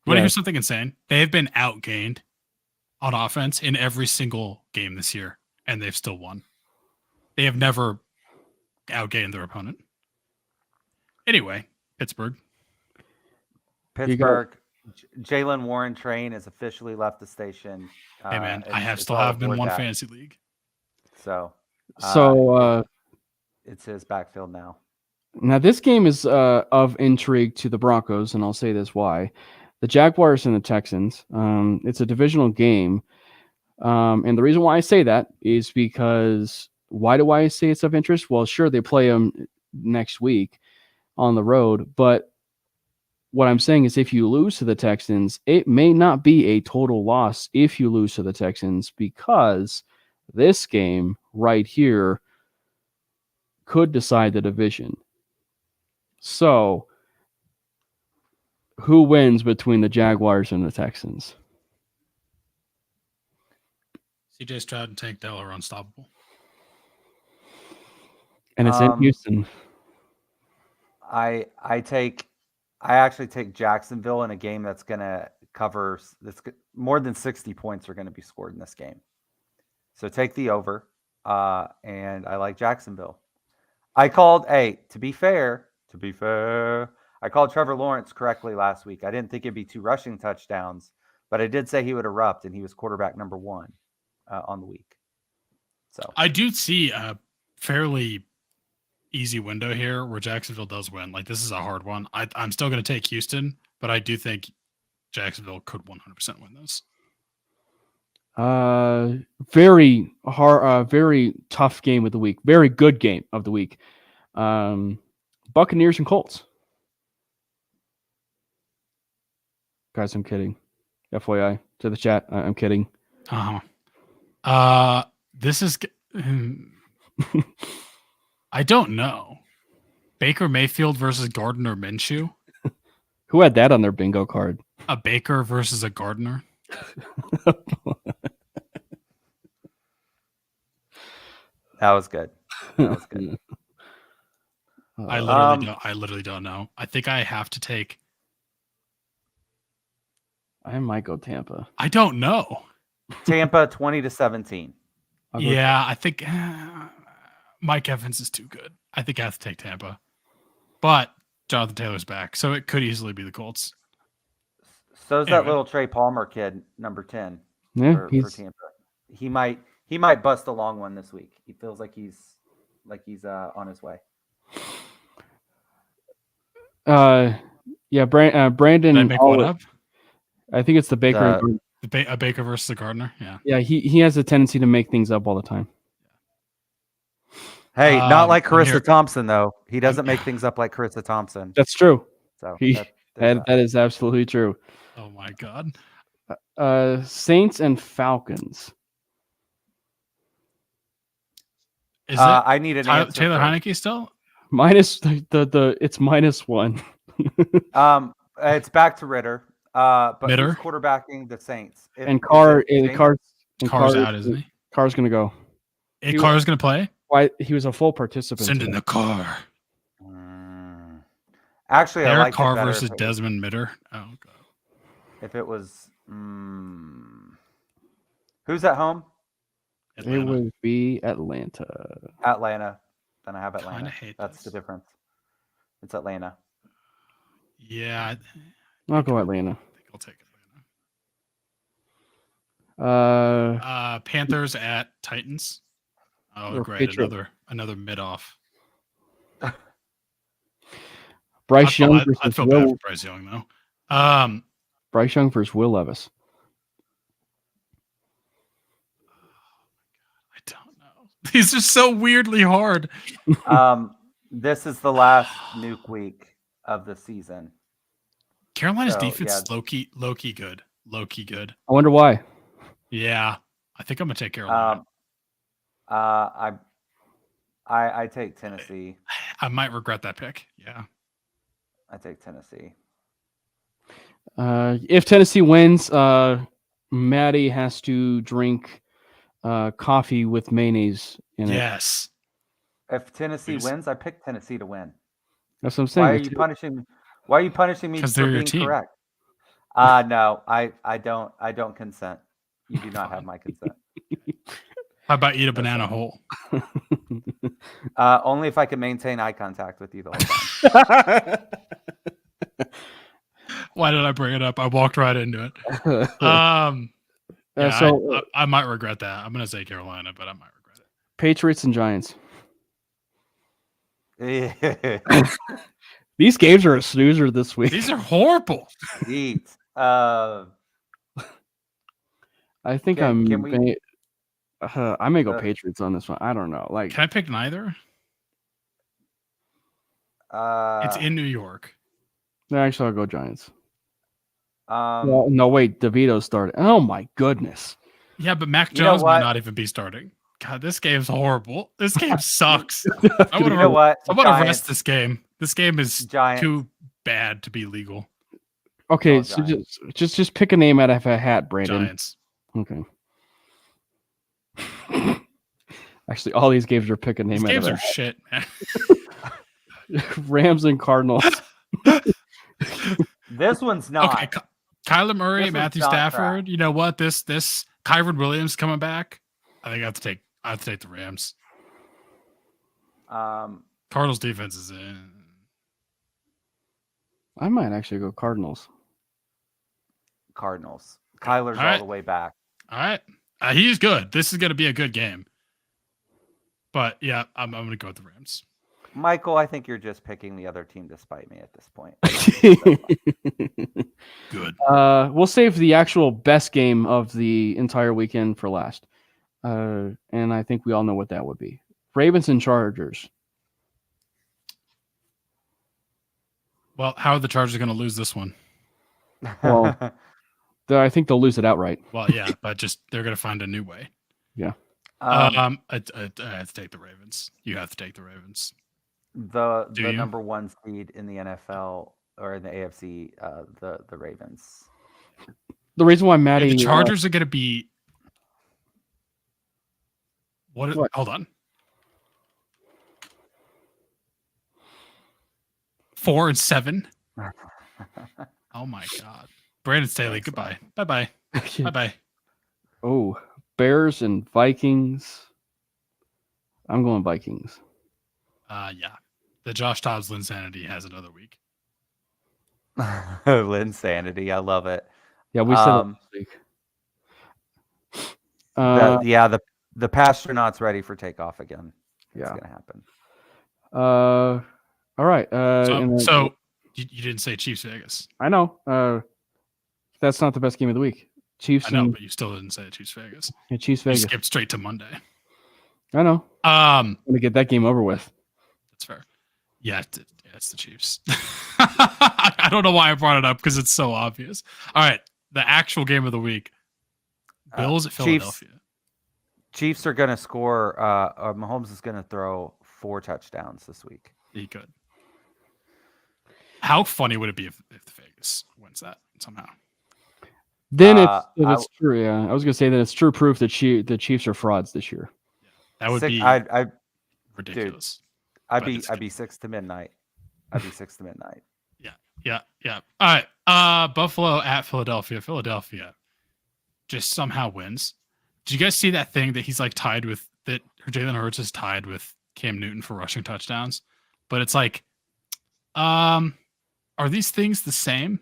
want to hear something insane? They have been outgained on offense in every single game this year, and they've still won. They have never outgained their opponent. Anyway, Pittsburgh. Jalen Warren train has officially left the station. Hey man, I still have been one fantasy league. So it's his backfield now. Now this game is of intrigue to the Broncos, and I'll say this why. The Jaguars and the Texans. It's a divisional game. And the reason why I say that is because why do I say it's of interest? Well, sure, they play them next week on the road, but what I'm saying is if you lose to the Texans, it may not be a total loss if you lose to the Texans, because this game right here could decide the division. So, who wins between the Jaguars and the Texans? CJ Stroud and Tank Dell are unstoppable. And it's in Houston. I actually take Jacksonville in a game that's going to cover more than 60 points are going to be scored in this game. So take the over, and I like Jacksonville. To be fair, I called Trevor Lawrence correctly last week. I didn't think it'd be 2 rushing touchdowns, but I did say he would erupt, and he was quarterback number 1 on the week. So I do see a fairly easy window here where Jacksonville does win. Like, this is a hard one. I'm still going to take Houston, but I do think Jacksonville could 100% win this. Very hard, very tough game of the week. Very good game of the week. Buccaneers and Colts. Guys, I'm kidding. FYI to the chat, I'm kidding. This is. I don't know. Baker Mayfield versus Gardner Minshew. Who had that on their bingo card? A Baker versus a Gardner. That was good. I literally don't know. I think I have to take. I might go Tampa. I don't know. Tampa 20-17. Yeah, I think Mike Evans is too good. I think I have to take Tampa. But Jonathan Taylor's back, so it could easily be the Colts. So is that little Trey Palmer kid, number 10, for Tampa. He might bust a long one this week. He feels like he's on his way. Yeah, Brandon. Did I make one up? I think it's the Baker. A Baker versus the Gardner. Yeah. Yeah, he has a tendency to make things up all the time. Hey, not like Carissa Thompson though. He doesn't make things up like Carissa Thompson. That's true. So that is absolutely true. Oh my God. Saints and Falcons. Is I need an answer. Taylor Heineke still? Minus it's -1. It's back to Ritter. But Mitter? who's quarterbacking the Saints? Carr's out, isn't he? Carr's gonna go. Carr's gonna play? Why he was a full participant. Send in the car. Actually, I like Carr versus Desmond Mitter. Oh God. If it was who's at home? Atlanta. It would be Atlanta. Then I have Atlanta. That's the difference. It's Atlanta. Yeah. I'll go Atlanta. I think I'll take Atlanta. Panthers at Titans. Oh, great. Another mid-off. Bryce Young versus I'd feel bad for Bryce Young, though. Bryce Young versus Will Levis. I don't know. These are so weirdly hard. This is the last nuke week of the season. Carolina's defense is low-key good. Low-key good. I wonder why. Yeah. I think I'm going to take Carolina. I take Tennessee. I might regret that pick. Yeah. I take Tennessee. If Tennessee wins, Matty has to drink coffee with mayonnaise in it. Yes. If Tennessee wins, I pick Tennessee to win. That's what I'm saying. Why are you punishing me for being correct? No, I don't consent. You do not have my consent. How about eat a banana whole? Only if I can maintain eye contact with you the whole time. Why did I bring it up? I walked right into it. I might regret that. I'm going to say Carolina, but I might regret it. Patriots and Giants. These games are a snoozer this week. These are horrible. I think I may go Patriots on this one. I don't know. Can I pick neither? It's in New York. No, actually, I'll go Giants. No, wait. DeVito started. Oh my goodness. Yeah, but Mac Jones might not even be starting. God, this game's horrible. This game sucks. I want to rest this game. This game is too bad to be legal. Okay, so just pick a name out of a hat, Brandon. Giants. Okay. Actually, all these games are pick a name out of a hat. These games are shit, man. Rams and Cardinals. This one's not. Okay, Kyler Murray, Matthew Stafford. You know what? This Kyron Williams coming back. I think I have to take the Rams. Cardinals defense is in. I might actually go Cardinals. Kyler's all the way back. All right. He's good. This is going to be a good game. But yeah, I'm going to go with the Rams. Michael, I think you're just picking the other team to spite me at this point. Good. We'll save the actual best game of the entire weekend for last. And I think we all know what that would be. Ravens and Chargers. Well, how are the Chargers going to lose this one? Well, I think they'll lose it outright. Well, yeah, but they're going to find a new way. Yeah. I have to take the Ravens. You have to take the Ravens. The number one seed in the NFL or in the AFC, the Ravens. The reason why Matty... the Chargers are going to be... What? Hold on. 4-7. Oh my God. Brandon Staley, goodbye. Bye-bye. Bye-bye. Oh, Bears and Vikings. I'm going Vikings. Yeah. The Josh Dobbs Linsanity has another week. Linsanity. I love it. Yeah, we said it last week. The Pastronauts ready for takeoff again. It's going to happen. All right. So you didn't say Chiefs Vegas. I know. That's not the best game of the week. Chiefs. I know, but you still didn't say Chiefs Vegas. Yeah, Chiefs Vegas. You skipped straight to Monday. I know. I'm going to get that game over with. That's fair. Yeah, it's the Chiefs. I don't know why I brought it up because it's so obvious. All right, the actual game of the week. Bills at Philadelphia. Chiefs are going to score. Mahomes is going to throw 4 touchdowns this week. He could. How funny would it be if Vegas wins that somehow? Then it's true. Yeah, I was going to say that it's true proof that the Chiefs are frauds this year. That would be ridiculous. Dude, I'd be 6 to midnight. Yeah. All right. Buffalo at Philadelphia. Philadelphia just somehow wins. Did you guys see that thing that he's like tied with that? Jalen Hurts is tied with Cam Newton for rushing touchdowns, but it's like, are these things the same?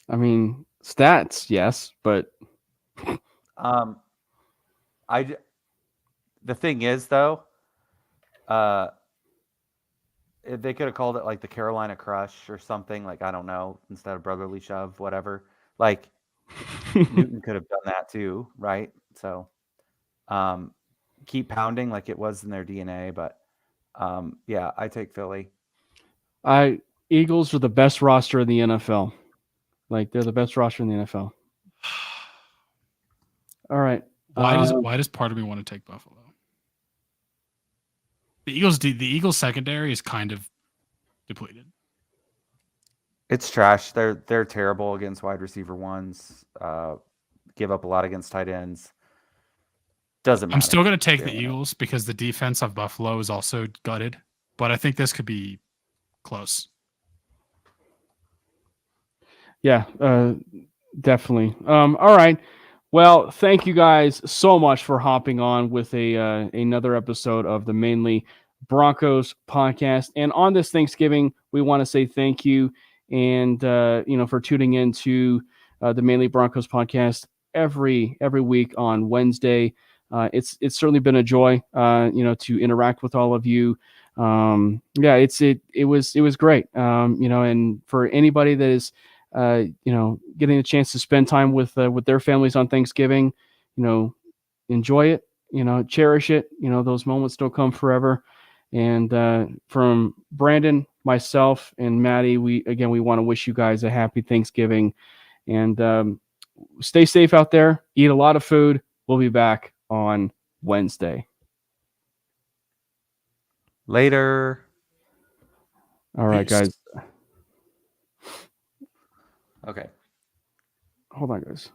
I mean, stats, yes, but the thing is though, they could have called it like the Carolina Crush or something, like, I don't know, instead of brotherly shove, whatever. Like Newton could have done that too, right? So keep pounding like it was in their DNA, but yeah, I take Philly. Eagles are the best roster in the NFL. Like, they're the best roster in the NFL. All right. Why does part of me want to take Buffalo? The Eagles secondary is kind of depleted. It's trash. They're terrible against wide receiver ones. Give up a lot against tight ends. Doesn't matter. I'm still going to take the Eagles because the defense of Buffalo is also gutted, but I think this could be close. Yeah, definitely. All right. Well, thank you guys so much for hopping on with another episode of the Manely Broncos podcast. And on this Thanksgiving, we want to say thank you and for tuning in to the Manely Broncos podcast every week on Wednesday. It's certainly been a joy, to interact with all of you. It was great. And for anybody that is getting a chance to spend time with their families on Thanksgiving, enjoy it, cherish it. Those moments don't come forever. And from Brandon, myself, and Matty, we want to wish you guys a happy Thanksgiving, and stay safe out there. Eat a lot of food. We'll be back on Wednesday. Later. All right, guys. Okay. Hold on, guys.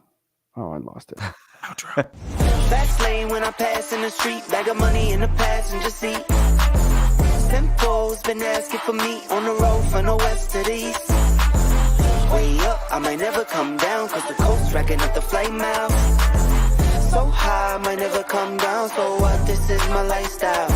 Oh, I lost it. Outro. Fast lane when I pass in the street. Bag of money in the passenger seat. Simcoe's been asking for me on the road from the west to the east. Way up, I might never come down, cause the coast racking up the flight miles. So high, I might never come down, so what, this is my lifestyle.